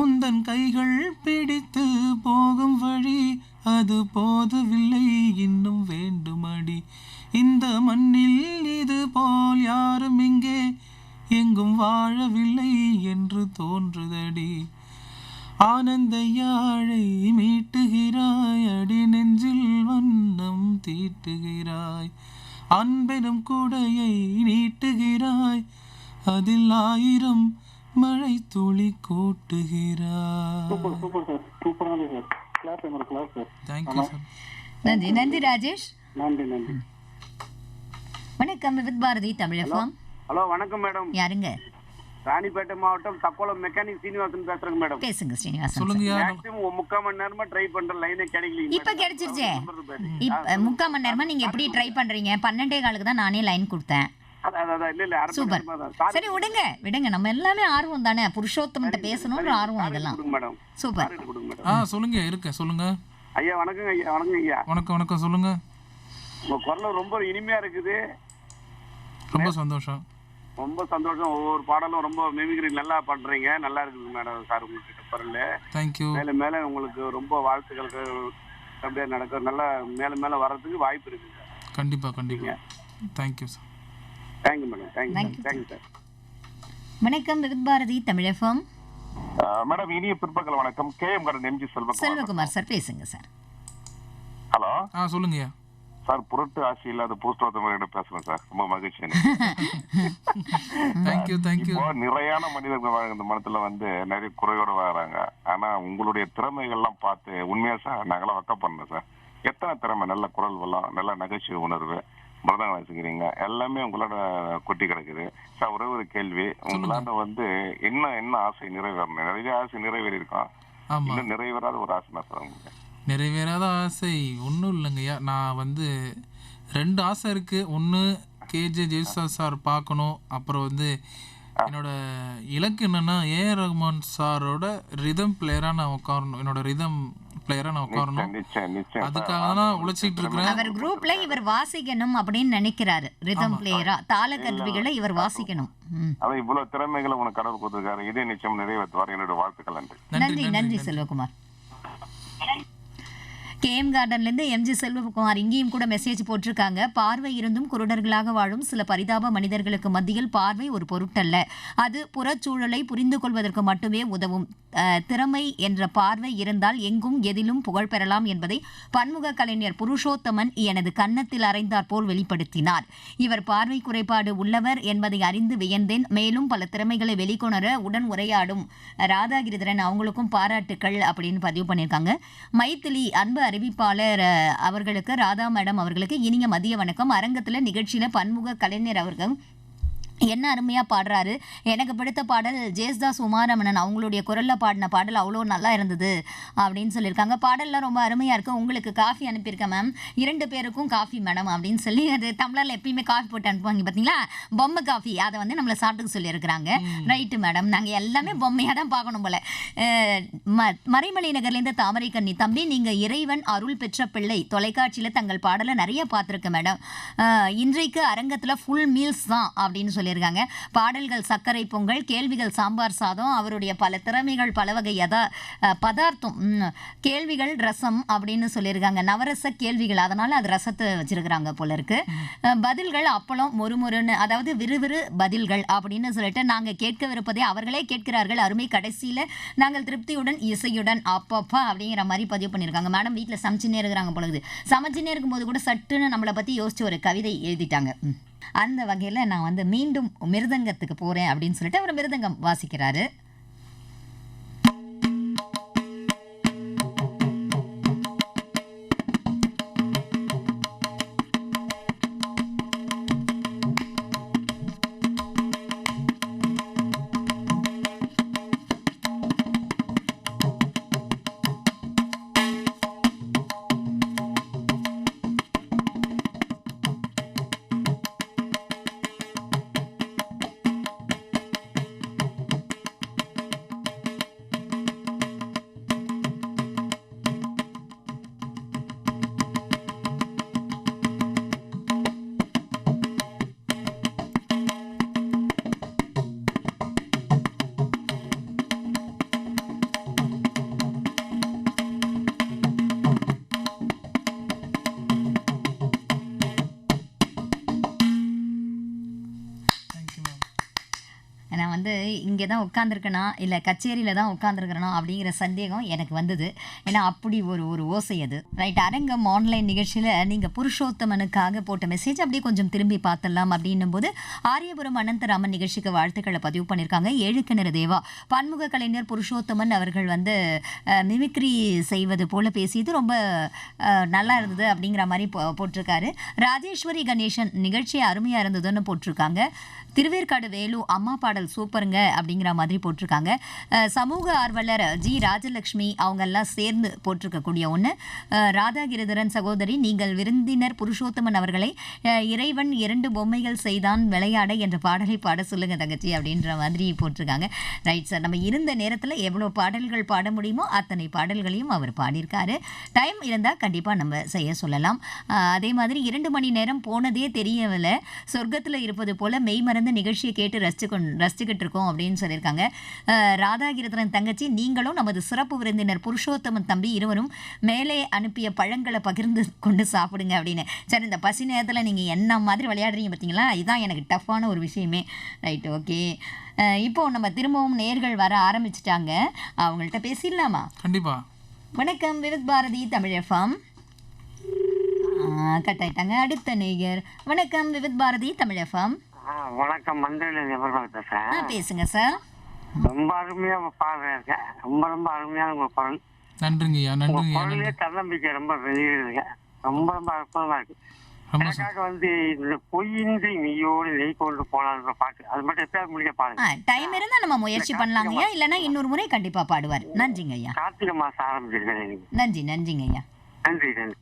உந்தன் கைகள் பிடித்து போகும் வழி அது போதவில்லை, இன்னும் வேண்டுமடி, இந்த மண்ணில் இது போல் யாரும் இங்கே எங்கும் வாழவில்லை என்று தோன்றுதடி, ஆனந்த யாழை மீட்டுகிறாய், அடி நெஞ்சில் வண்ணம் தீட்டுகிறாய், அன்பெனும் குடையை நீட்டுகிறாய், அதில் 1000 மழை துளி கூட்டுகிறாய். நன்றி நன்றி ராஜேஷ். நன்றி நன்றி. வணக்கம் வித் பாரதி தமிழகம். ஹலோ வணக்கம் மேடம். யாருங்க? ராணிப்பேட்டை மாவட்டம் தக்கோலம் மெக்கானிக் சீனிவாசன் பேசுறேங்க மேடம். பேசுங்க ஸ்ரீனிவாசன். சொல்லுங்க. மேக்ஸிமம் 3/4 மணி நேரமா ட்ரை பண்ற, லைனே கிடைக்கல. இப்ப கிடைச்சிருச்சே. 3/4 மணி நேரமா நீங்க எப்படி ட்ரை பண்றீங்க? 12:15 தான் நானே லைன் கொடுத்தேன். சூப்பர். சரி விடுங்க, நம்ம எல்லாமே ஆர்வம் தானே, புருஷோத்தமன்ட்ட பேசணும்ன்ற ஆர்வம் இதெல்லாம். சூப்பர். சொல்லுங்க. இருக்க சொல்லுங்க. ஐயா வணக்கம். ஐயா வணக்கம். ஐயா வணக்கம். சொல்லுங்க. உங்க குரல் ரொம்ப இனிமையா இருக்குது. ரொம்ப சந்தோஷம். ஒவ்வொரு பாடலும் ரொம்ப மிமிக்ரி நல்லா பண்றீங்க, நல்லா இருக்குது மேடம். சார் உங்ககிட்ட குரல் தேங்க்யூ. மேல உங்களுக்கு ரொம்ப வாழ்த்துக்களுக்கு. அப்படியே நடக்க நல்லா மேல வர்றதுக்கு வாய்ப்பு இருக்குங்க. கண்டிப்பா thank you sir. Thank you madam. Thank you sir. வணக்கம் வித் பாரதி தமிழகம். மேடம் இனிய பிற்பகல் வணக்கம். KM Garden MG Selvakumar sir பேசுங்க சார். ஹலோ. சொல்லுங்கய்யா. சார் புரட்டு ஆசை இல்லாத புருஷோத்தமர்கிட்ட பேசுறேன் சார். ரொம்ப மகிழ்ச்சி. இப்போ நிறையான மனிதர்கள் வாழ்ந்த மனத்துல நிறைய குறையோட வராங்க. ஆனா உங்களுடைய திறமைகள்லாம் பார்த்து உண்மையா சார் நாங்களாம் வெக்கப்படுறோம் சார். எத்தனை திறமை, நல்ல குரல் வளம், நல்ல நகைச்சுவை உணர்வு, மிருதங்கம் வாசிக்கிறீங்க, எல்லாமே உங்களோட கொட்டி கிடக்குது சார். ஒரே ஒரு கேள்வி, உங்களாண்ட என்ன ஆசை நிறைவேறணும்? நிறைய ஆசை நிறைவேறி இருக்கோம், இன்னும் நிறைவேறாத ஒரு ஆசை தான் சார் உங்களுக்கு. நிறைவேறாத ஆசை ஒன்றும் இல்லைங்கய்யா. நான் 2 ஆசை இருக்குது. ஒன்று கேஜே ஜெயசுதாஸ் சார் பார்க்கணும். அப்புறம் என்னோட இலக்கு என்னென்னா ஏஆர் ரஹ்மான் சாரோட ரிதம் பிளேயராக நான் உட்காரணும். என்னோட ரிதம் பிளேயராக நான் உட்காரணும். அதுக்காக தான் உழைச்சிட்டு இருக்கிறேன். அவர் குரூப்ல இவர் வாசிக்கணும் அப்படின்னு நினைக்கிறாரு. ரிதம் பிளேயரா தாள கருவிகளை இவர் வாசிக்கணும். அதான் இவ்வளவு திறமைகளை உனக்கு கடவுள் கொடுத்திருக்காரு. இதே நிச்சயம் நிறைவேற்றுவார். என்னோட வாழ்த்துக்கள். நன்றி. நன்றி செல்வகுமார். கேஎம் கார்டன்லேருந்து எம்ஜி செல்வகுமார் இங்கேயும் கூட மெசேஜ் போட்டிருக்காங்க. பார்வை இருந்தும் குருடர்களாக வாழும் சில பரிதாப மனிதர்களுக்கு மத்தியில் பார்வை ஒரு பொருட்டல்ல, அது புறச்சூழலை புரிந்து கொள்வதற்கு மட்டுமே உதவும். திறமை என்ற பார்வை இருந்தால் எங்கும் எதிலும் புகழ் பெறலாம் என்பதை பன்முக கலைஞர் புருஷோத்தமன் எனது கன்னத்தில் அறைந்தார் போல் வெளிப்படுத்தினார். இவர் பார்வை குறைபாடு உள்ளவர் என்பதை அறிந்து வியந்தேன். மேலும் பல திறமைகளை வெளிக்கொணர உடன் உரையாடும் ராதாகிரிதரன் அவங்களுக்கும் பாராட்டுக்கள் அப்படின்னு பதிவு பண்ணியிருக்காங்க. மைத்திலி அன்பு அறிவிப்பாளர் அவர்களுக்கு, ராதா மேடம் அவர்களுக்கு இனிய மதிய வணக்கம். அரங்கத்தில் நிகழ்ச்சியில் பன்முக கலைஞர் அவர்கள் என்ன அருமையாக பாடுறாரு. எனக்கு பிடித்த பாடல் ஜேசுதாஸ் உமாரமணன் அவங்களுடைய குரலில் பாடின பாடல் அவ்வளோ நல்லா இருந்தது அப்படின்னு சொல்லியிருக்காங்க. பாடல்லாம் ரொம்ப அருமையாக இருக்குது. உங்களுக்கு காஃபி அனுப்பியிருக்கேன் மேம், 2 பேருக்கும் காஃபி மேடம் அப்படின்னு சொல்லி, அது தமிழில் எப்பயுமே காஃபி போட்டு அனுப்புவாங்க பார்த்தீங்களா, பொம்மை காஃபி, அதை நம்மளை சாப்பிட்டுக்க சொல்லியிருக்கிறாங்க. ரைட்டு மேடம், நாங்கள் எல்லாமே பொம்மையாக தான் பார்க்கணும் போல். மறைமலை நகர்லேருந்து தாமரை கண்ணி, தம்பி நீங்கள் இறைவன் அருள் பெற்ற பிள்ளை, தொலைக்காட்சியில் தங்கள் பாடலை நிறைய பார்த்துருக்கேன் மேடம். இன்றைக்கு அரங்கத்தில் ஃபுல் மீல்ஸ் தான் அப்படின்னு சொல்லியிருக்காங்க. பாடல்கள் சர்க்கரை பொங்கல், கேள்விகள் சாம்பார் சாதம், அவருடைய பல திறமைகள் பல வகை பதார்த்தம், கேள்விகள் ரசம் அப்படின்னு சொல்லியிருக்காங்க. நவரச கேள்விகள், அதனால அது ரசத்தை வச்சிருக்கிறாங்க போல இருக்கு. பதில்கள் அப்பளம் மொறுமொறுன்னு, அதாவது விறுவிறு பதில்கள் அப்படின்னு சொல்லிட்டு நாங்கள் கேட்கவிருப்பதை அவர்களே கேட்கிறார்கள். அருமை. கடைசியில் நாங்கள் திருப்தியுடன் இசையுடன் அப்பப்பா அப்படிங்கிற மாதிரி பதிவு பண்ணியிருக்காங்க. மேடம் வீட்டில் சமைச்சுன்னே இருக்கிறாங்க பொழுது, சமைச்சுன்னே இருக்கும்போது கூட சட்டுன்னு நம்மளை பற்றி யோசிச்சு ஒரு கவிதை எழுதிட்டாங்க. அந்த வகையில் நான் மீண்டும் மிருதங்கத்துக்கு போகிறேன் அப்படின்னு சொல்லிட்டு அவர் மிருதங்கம் வாசிக்கிறாரு. நான் இங்கே தான் உட்காந்துருக்கேனா இல்லை கச்சேரியில் தான் உட்காந்துருக்கிறேனா அப்படிங்கிற சந்தேகம் எனக்கு வந்தது. ஏன்னா அப்படி ஒரு ஓசை அது. ரைட், அரங்கம் ஆன்லைன் நிகழ்ச்சியில் நீங்கள் புருஷோத்தமனுக்காக போட்ட மெசேஜ் அப்படியே கொஞ்சம் திரும்பி பார்த்துடலாம். அப்படின்னும் போது ஆரியபுரம் அனந்தராமன் நிகழ்ச்சிக்கு வாழ்த்துக்களை பதிவு பண்ணியிருக்காங்க. ஏழுக்கிணறு தேவா, பன்முக கலைஞர் புருஷோத்தமன் அவர்கள் மிமிக்ரி செய்வது போல் பேசியது ரொம்ப நல்லா இருந்தது அப்படிங்கிற மாதிரி போட்டிருக்காரு. ராஜேஸ்வரி கணேசன், நிகழ்ச்சி அருமையாக இருந்ததுன்னு போட்டிருக்காங்க. திருவேற்காடு வேலு, அம்மா பாடல் சூப்பருங்க அப்படிங்கிற மாதிரி போட்டிருக்காங்க. சமூக ஆர்வலர் ஜி ராஜலக்ஷ்மி அவங்கெல்லாம் சேர்ந்து போட்டிருக்கக்கூடிய ஒன்று. ராதாகிரிதரன் சகோதரி, நீங்கள் விருந்தினர் புருஷோத்தமன் அவர்களை இறைவன் 2 பொம்மைகள் செய்தான் விளையாட என்ற பாடலை பாட சொல்லுங்க தங்கச்சி அப்படின்ற மாதிரி போட்டிருக்காங்க. ரைட் சார், நம்ம இருந்த நேரத்தில் எவ்வளோ பாடல்கள் பாட முடியுமோ அத்தனை பாடல்களையும் அவர் பாடியிருக்காரு. டைம் இருந்தால் கண்டிப்பாக நம்ம செய்ய சொல்லலாம். அதே மாதிரி 2 மணி நேரம் போனதே தெரியவில்லை, சொர்க்கத்தில் இருப்பது போல மெய்மறந்து நிகழ்ச்சியை கேட்டு ரசிச்சுக்கிட்டு இருக்கோம் அப்படின்னு சொல்லியிருக்காங்க. ராதாகிரிதரன் தங்கச்சி, நீங்களும் நமது சிறப்பு விருந்தினர் புருஷோத்தமன் தம்பி இருவரும் மேலே அனுப்பிய பழங்களை பகிர்ந்து கொண்டு சாப்பிடுங்க அப்படின்னு. சரி, இந்த பசி நேரத்தில் நீங்கள் என்ன மாதிரி விளையாடுறீங்க பார்த்தீங்களா, இதுதான் எனக்கு டஃப்பான ஒரு விஷயமே. Right, okay. இப்போ நம்ம திரும்பவும் நேர்கள் வர ஆரம்பிச்சிட்டாங்க, அவங்கள்ட்ட பேசிடலாமா? கண்டிப்பா. வணக்கம், விவித் பாரதி தமிழ் எஃப்எம். கட் ஆயிட்டாங்க. அடுத்த நேயர். வணக்கம் விவித் பாரதி தமிழ் எஃப்எம். வணக்கம், மந்திரில பேசுறேன். பேசுங்க சார். ரொம்ப அருமையா பாடுறேன். ரொம்ப ரொம்ப அருமையான உங்க குரல். நன்றிங்கய்யா, நன்றிங்க. குரலே தன்னம்பிக்கை ரொம்ப வெளியிடுங்க. ரொம்ப ரொம்ப அற்புதமா இருக்கு. எனக்காக வந்து இந்த பொய்யின்றி நீயோடு நெய் கொண்டு போனான்ற பாட்டு அது மட்டும் எப்பயாவது முடிக்க பாருங்க. டைம் இருந்தா நம்ம முயற்சி பண்ணலாங்கய்யா, இல்லைன்னா இன்னொரு முறை கண்டிப்பா பாடுவார். நன்றிங்க ஐயா. கார்த்திகை மாசம் ஆரம்பிச்சிருக்கேன். நன்றிங்க ஐயா. நன்றி நன்றி.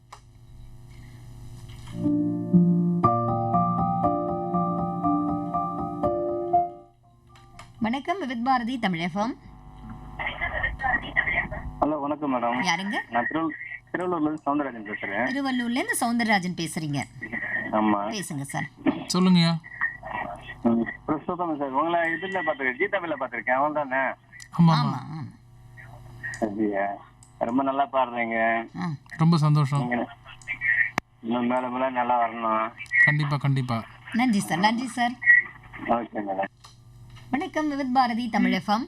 வணக்கம் விவித் பாரதி தமிழ் எஃப்எம். ஹலோ வணக்கம் மேடம். யாருங்க? நான் திருவள்ளூர்ல இருந்து சௌந்தரராஜன் பேசுறேன். திருவள்ளூர்ல இருந்து சௌந்தரராஜன் பேசுறீங்க. ஆமா, பேசுங்க சார். சொல்லுங்கய்யா. பிரசுத்தம் சார், உங்களை இதுல பாத்துருக்கேன், ஜி தமிழ்ல பாத்துருக்கேன். அவன் தானே? ஆமா ஆமா. அப்படியா, ரொம்ப நல்லா பாடுறீங்க. ரொம்ப சந்தோஷம். இன்னும் மேல மேல நல்லா வரணும். கண்டிப்பா கண்டிப்பா. நன்றி சார். நன்றி சார். Okay madam. வணக்கம் விவித் பாரதி தமிழ் எஃப்எம்.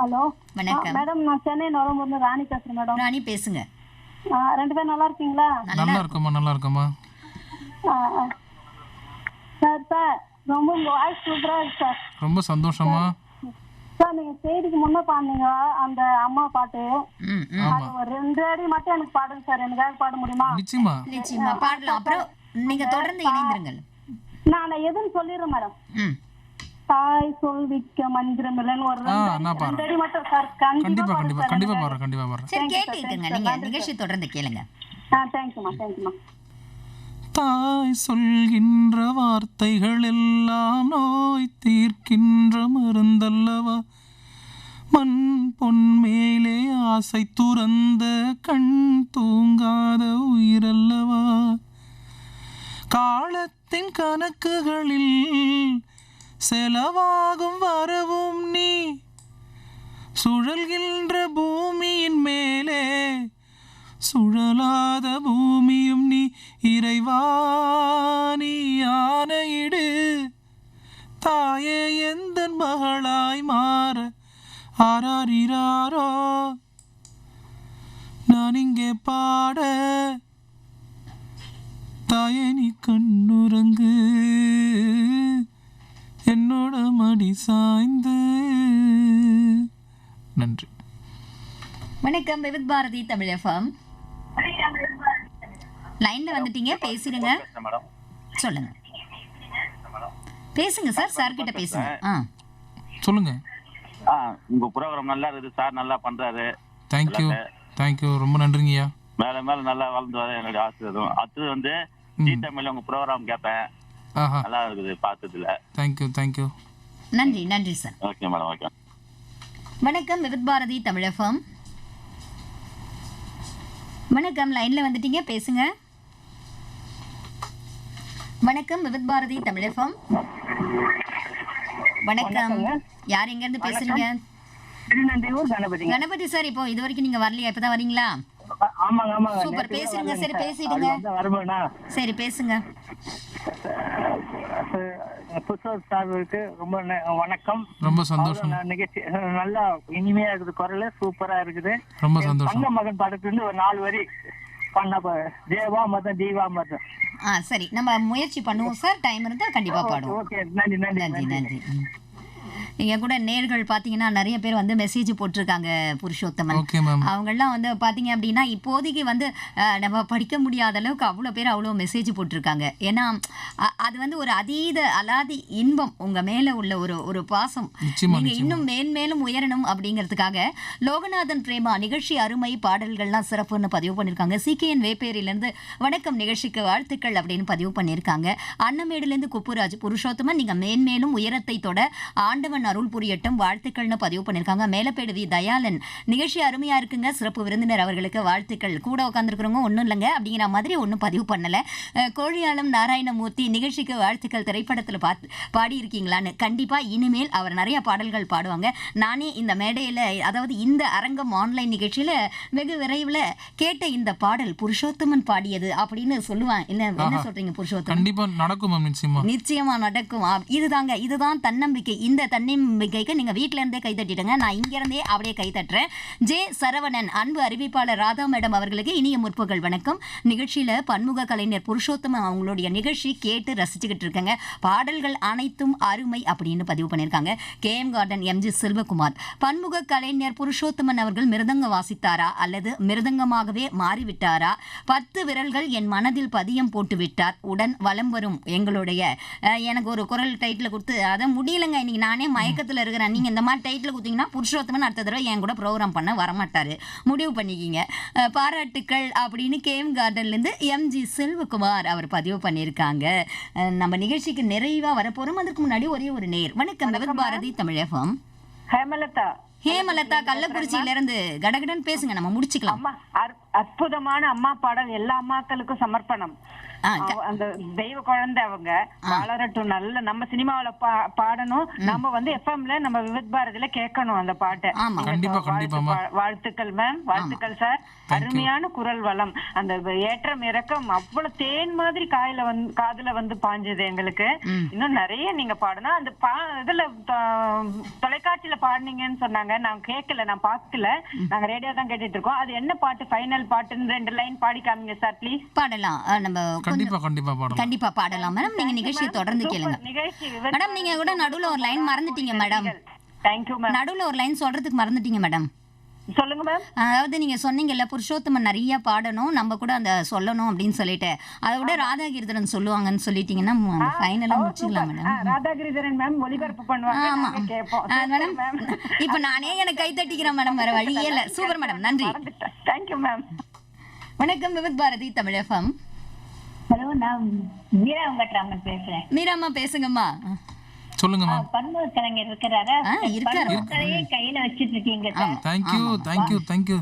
ஹலோ வணக்கம் மேடம், நான் சென்னை நுழம்பூர்ல ராணி பேசுறேன் மேடம். ராணி பேசுங்க. ரெண்டு பேரும் நல்லா இருக்கீங்களா? நல்லா இருக்கோமா, நல்லா இருக்கோமா. சார் ரொம்ப உங்க வாய்ஸ் சூப்பரா இருக்கு சார். ரொம்ப சந்தோஷமா. சார் நீங்க செய்திக்கு முன்ன பாடுனீங்க அந்த அம்மா பாட்டு, அது ஒரு 2 அடி மட்டும் எனக்கு பாடுங்க சார். எனக்காக பாட முடியுமா? நிச்சயமா நிச்சயமா பாடலாம். அப்புறம் நீங்க தொடர்ந்து இணைந்திருங்கள். நான் எதுன்னு சொல்லிடுறேன் மேடம். தாய் சொல்விக்க மந்திரமில்லன்னு ஒரு 2 அடி மட்டும் சார். கண்டிப்பா கண்டிப்பா கண்டிப்பா பாடுறேன், கண்டிப்பா பாடுறேன். சரி கேட்டுக்கங்க, நீங்க நிகழ்ச்சி தொடர்ந்து கேளுங்க. தேங்க்யூமா, தேங்க்யூமா. தாய் சொல்கின்ற வார்த்தைகள் எல்லாம் நோய் தீர்க்கின்ற மருந்தல்லவா, மண் பொன் மேலே ஆசை துறந்த கண் தூங்காத உயிரல்லவா, காலத்தின் கணக்குகளில் செலவாகும் வரவும் நீ, சுழல்கின்ற பூமியின் மேலே சுழலாத பூமியும் நீ, இறைவா நீ ஆணையிடு, தாயே எந்தன் மகளாய் மாற ஆராரிராரோ, நான் இங்கே பாட தாயே நீ கண்ணுறங்கு, என்னோட மடி சாய்ந்து. நன்றி. வணக்கம் விவித் பாரதி தமிழ் எஃப்எம். லைன்ல வந்துட்டீங்க, பேசிடுங்க. சொல்லுங்க, பேசுங்க சார். சார் கிட்ட பேசுங்க. சொல்லுங்க. உங்க ப்ரோக்ராம் நல்லா இருக்குது சார், நல்லா பண்றாரு. தேங்க்யூ தேங்க்யூ, ரொம்ப நன்றிங்கய்யா. மேல மேல நல்லா வளர்ந்து வர என்னுடைய ஆசீர்வாதம். அடுத்தது வந்து ஜி தமிழ்ல உங்க ப்ரோக்ராம் கேட்பேன். நல்லா இருக்குது பார்த்ததுல. Thank you thank you. நன்றி நன்றி சார். Okay madam, okay. வணக்கம் விவித் பாரதி தமிழ் எஃப்எம். வணக்கம், லைன்ல வந்துட்டீங்க, பேசுங்க. வணக்கம் விவித் பாரதி தமிழ் எஃப்எம். வணக்கம், யார் எங்க இருந்து பேசுறீங்க? கணபதி சார். இப்போ இது வரைக்கும் நீங்க வரலையா? இப்பதான் வரீங்களா? சூப்பர், பேசுங்க. சரி பேசிடுங்க. சரி பேசுங்க. சாருக்கு ரொம்ப வணக்கம். ரொம்ப சந்தோஷம். நிகழ்ச்சி நல்லா இனிமையா இருக்குது, குரல் சூப்பரா இருக்குது. ரொம்ப சந்தோஷம். தங்க மகன் படத்துல இருந்து ஒரு 4 வரி பண்ண, தேவா மதம் தீவா மதம். சரி, நம்ம முயற்சி பண்ணுவோம் சார். டைம் இருந்தா கண்டிப்பா பாடுவோம். ஓகே, நன்றி நன்றி நன்றி. இங்க கூட நேர்கள் பாத்தீங்கன்னா நிறைய பேர் வந்து மெசேஜ் போட்டிருக்காங்க. புருஷோத்தமன் அவங்கெல்லாம் வந்து பாத்தீங்க அப்படின்னா இப்போதைக்கு வந்து நம்ம படிக்க முடியாத அளவுக்கு அவ்வளோ பேர் அவ்வளோ மெசேஜ் போட்டிருக்காங்க. ஏன்னா அது வந்து ஒரு அலாதி இன்பம், உங்க மேல உள்ள ஒரு பாசம். நீங்க இன்னும் மேன்மேலும் உயரணும் அப்படிங்கிறதுக்காக லோகநாதன் பிரேமா நிகழ்ச்சி அருமை, பாடல்கள்லாம் சிறப்புன்னு பதிவு பண்ணியிருக்காங்க. CKN வேப்பேரியிலேருந்து வணக்கம், நிகழ்ச்சிக்கு வாழ்த்துக்கள் அப்படின்னு பதிவு பண்ணியிருக்காங்க. அன்னமேடுலேருந்து குப்புராஜ், புருஷோத்தமன் நீங்க மேன்மேலும் உயரத்தை தொட ஆண்டவன் அருள் புரியட்டும், வாழ்த்துக்கள்னு பதிவு பண்ணிருக்காங்க. மேலப்பேடு வி தயாளன், நிகழ்ச்சி அருமையா இருக்குங்க, சிறப்பு விருந்தினர் அவர்களுக்கு வாழ்த்துக்கள். கூட உட்காந்துருக்கிறவங்க ஒன்றும் இல்லைங்க அப்படிங்கிற மாதிரி ஒன்றும் பதிவு பண்ணல. கோழியாளம் நாராயணமூர்த்தி, நிகழ்ச்சிக்கு வாழ்த்துக்கள், திரைப்படத்தில் பாடி இருக்கீங்களான்னு. கண்டிப்பா இனிமேல் அவர் நிறைய பாடல்கள் பாடுவாங்க. நானே இந்த மேடையில், அதாவது இந்த அரங்கம் ஆன்லைன் நிகழ்ச்சியில வெகு விரைவில் கேட்ட இந்த பாடல் புருஷோத்தமன் பாடியது அப்படின்னு சொல்லுவான். என்ன சொல்றீங்க புருஷோத்தமன்? கண்டிப்பா நடக்கும், நிச்சயமா நடக்கும். இதுதான் தன்னம்பிக்கை. இந்த தன்னம்பிக்கை தன்னம்பிக்கைக்கு நீங்க வீட்ல இருந்தே கை தட்டிடுங்க. நான் இங்க இருந்தே அப்படியே கை தட்டுறேன். ஜே சரவணன் அன்பு அறிவிப்பாளர் ராதா மேடம் அவர்களுக்கு இனிய முற்பகல் வணக்கம். நிகழ்ச்சியில பன்முக கலைஞர் புருஷோத்தமன் அவங்களுடைய நிகழ்ச்சி கேட்டு ரசிச்சுக்கிட்டு இருக்கங்க. பாடல்கள் அனைத்தும் அருமை அப்படின்னு பதிவு பண்ணியிருக்காங்க. KM garden MG Selvakumar. பன்முக கலைஞர் புருஷோத்தமன் அவர்கள் மிருதங்க வாசித்தாரா அல்லது மிருதங்கமாகவே மாறிவிட்டாரா? 10 விரல்கள் என் மனதில் பதியம் போட்டு விட்டார். உடன் வலம் வரும் எங்களுடைய எனக்கு ஒரு குரல் டைட்டில் கொடுத்து அதை முடியலங்க, இன்னைக்கு நானே மயக்கத்தில் இருக்கிறேன். நீங்கள் இந்த மாதிரி டைட்டில் கொடுத்தீங்கன்னா புருஷோத்தமன் அடுத்த தடவை என் கூட ப்ரோக்ராம் பண்ண வரமாட்டார், முடிவு பண்ணிக்கிங்க. பாராட்டுக்கள் அப்படின்னு KM கார்டன்லேருந்து MG செல்வகுமார் அவர் பதிவு பண்ணியிருக்காங்க. நம்ம நிகழ்ச்சிக்கு நிறைவாக வரப்போகிறோம். அதுக்கு முன்னாடி ஒரே ஒரு நேர். வணக்கம் வித் பாரதி தமிழகம். ஹேமலதா கள்ளக்குறிச்சியில இருந்து கடகடன் பேசுங்க, நம்ம முடிச்சுக்கலாம். அற்புதமான அம்மா பாடல் எல்லா அம்மாக்களுக்கும் சமர்ப்பணம். அந்த தெய்வ குழந்தை அவங்க வளரட்டும், நல்ல நம்ம சினிமாவில பாடணும், நம்ம வந்து FMல நம்ம விவித் பாரதியில கேட்கணும் அந்த பாட்டை. வாழ்த்துக்கள் மேம், வாழ்த்துக்கள் சார். அருமையான குரல் வளம், அந்த ஏற்றம் இறக்கம் அவ்வளவு தேன் மாதிரி காதுல வந்து பாஞ்சது எங்களுக்கு. இன்னும் நிறைய நீங்க பாடணும். அந்த இதுல தொலைக்காட்சியில பாடுனீங்கன்னு சொன்னாங்க, நான் கேட்கல, நான் பார்க்கல, நாங்க ரேடியோ தான் கேட்டுட்டு இருக்கோம். அது என்ன பாட்டு, ஃபைனல் பாட்டுன்னு 2 லைன் பாடி காமிங்க சார் ப்ளீஸ். பாடலாம், நம்ம கண்டிப்பா பாடலாம் மேடம். நீங்க நிகழ்ச்சியை தொடர்ந்து கேளுங்க மேடம். நீங்க கூட நடுவுல ஒரு லைன் மறந்துட்டீங்க மேடம். Thank you ma'am. நடுவுல ஒரு லைன் சொல்றதுக்கு மறந்துட்டீங்க மேடம். சொல்லுங்க மேம். அதாவது நீங்க சொன்னீங்கல்ல புருஷோத்தமன் நிறைய பாடணும், நம்ம கூட அந்த சொல்லணும் அப்படின்னு சொல்லிட்டு, அதை விட ராதாகிரிதரன் சொல்லுவாங்கன்னு சொல்லிட்டீங்கன்னா ஃபைனலா முடிச்சுக்கலாம் மேடம். ராதாகிரிதரன் மேம் ஒளிபரப்பு பண்ணுவாங்க, கேட்போம் மேடம். இப்ப நானே எனக்கு கை தட்டிக்கிறேன் மேடம், வேற வழியே இல்ல. சூப்பர் மேடம், நன்றி. Thank you ma'am. வணக்கம் விவித் பாரதி தமிழகம். ஹலோ, நான் மீரா வெங்கட்ராமன் பேசுறேன். மீராமா பேசுங்கம்மா. சொல்லுங்கம்மா. பன்முக கலைஞர் இருக்கிறாரா? இருக்காரு. கையில வச்சிட்டு இருக்கீங்க. தேங்க்யூ.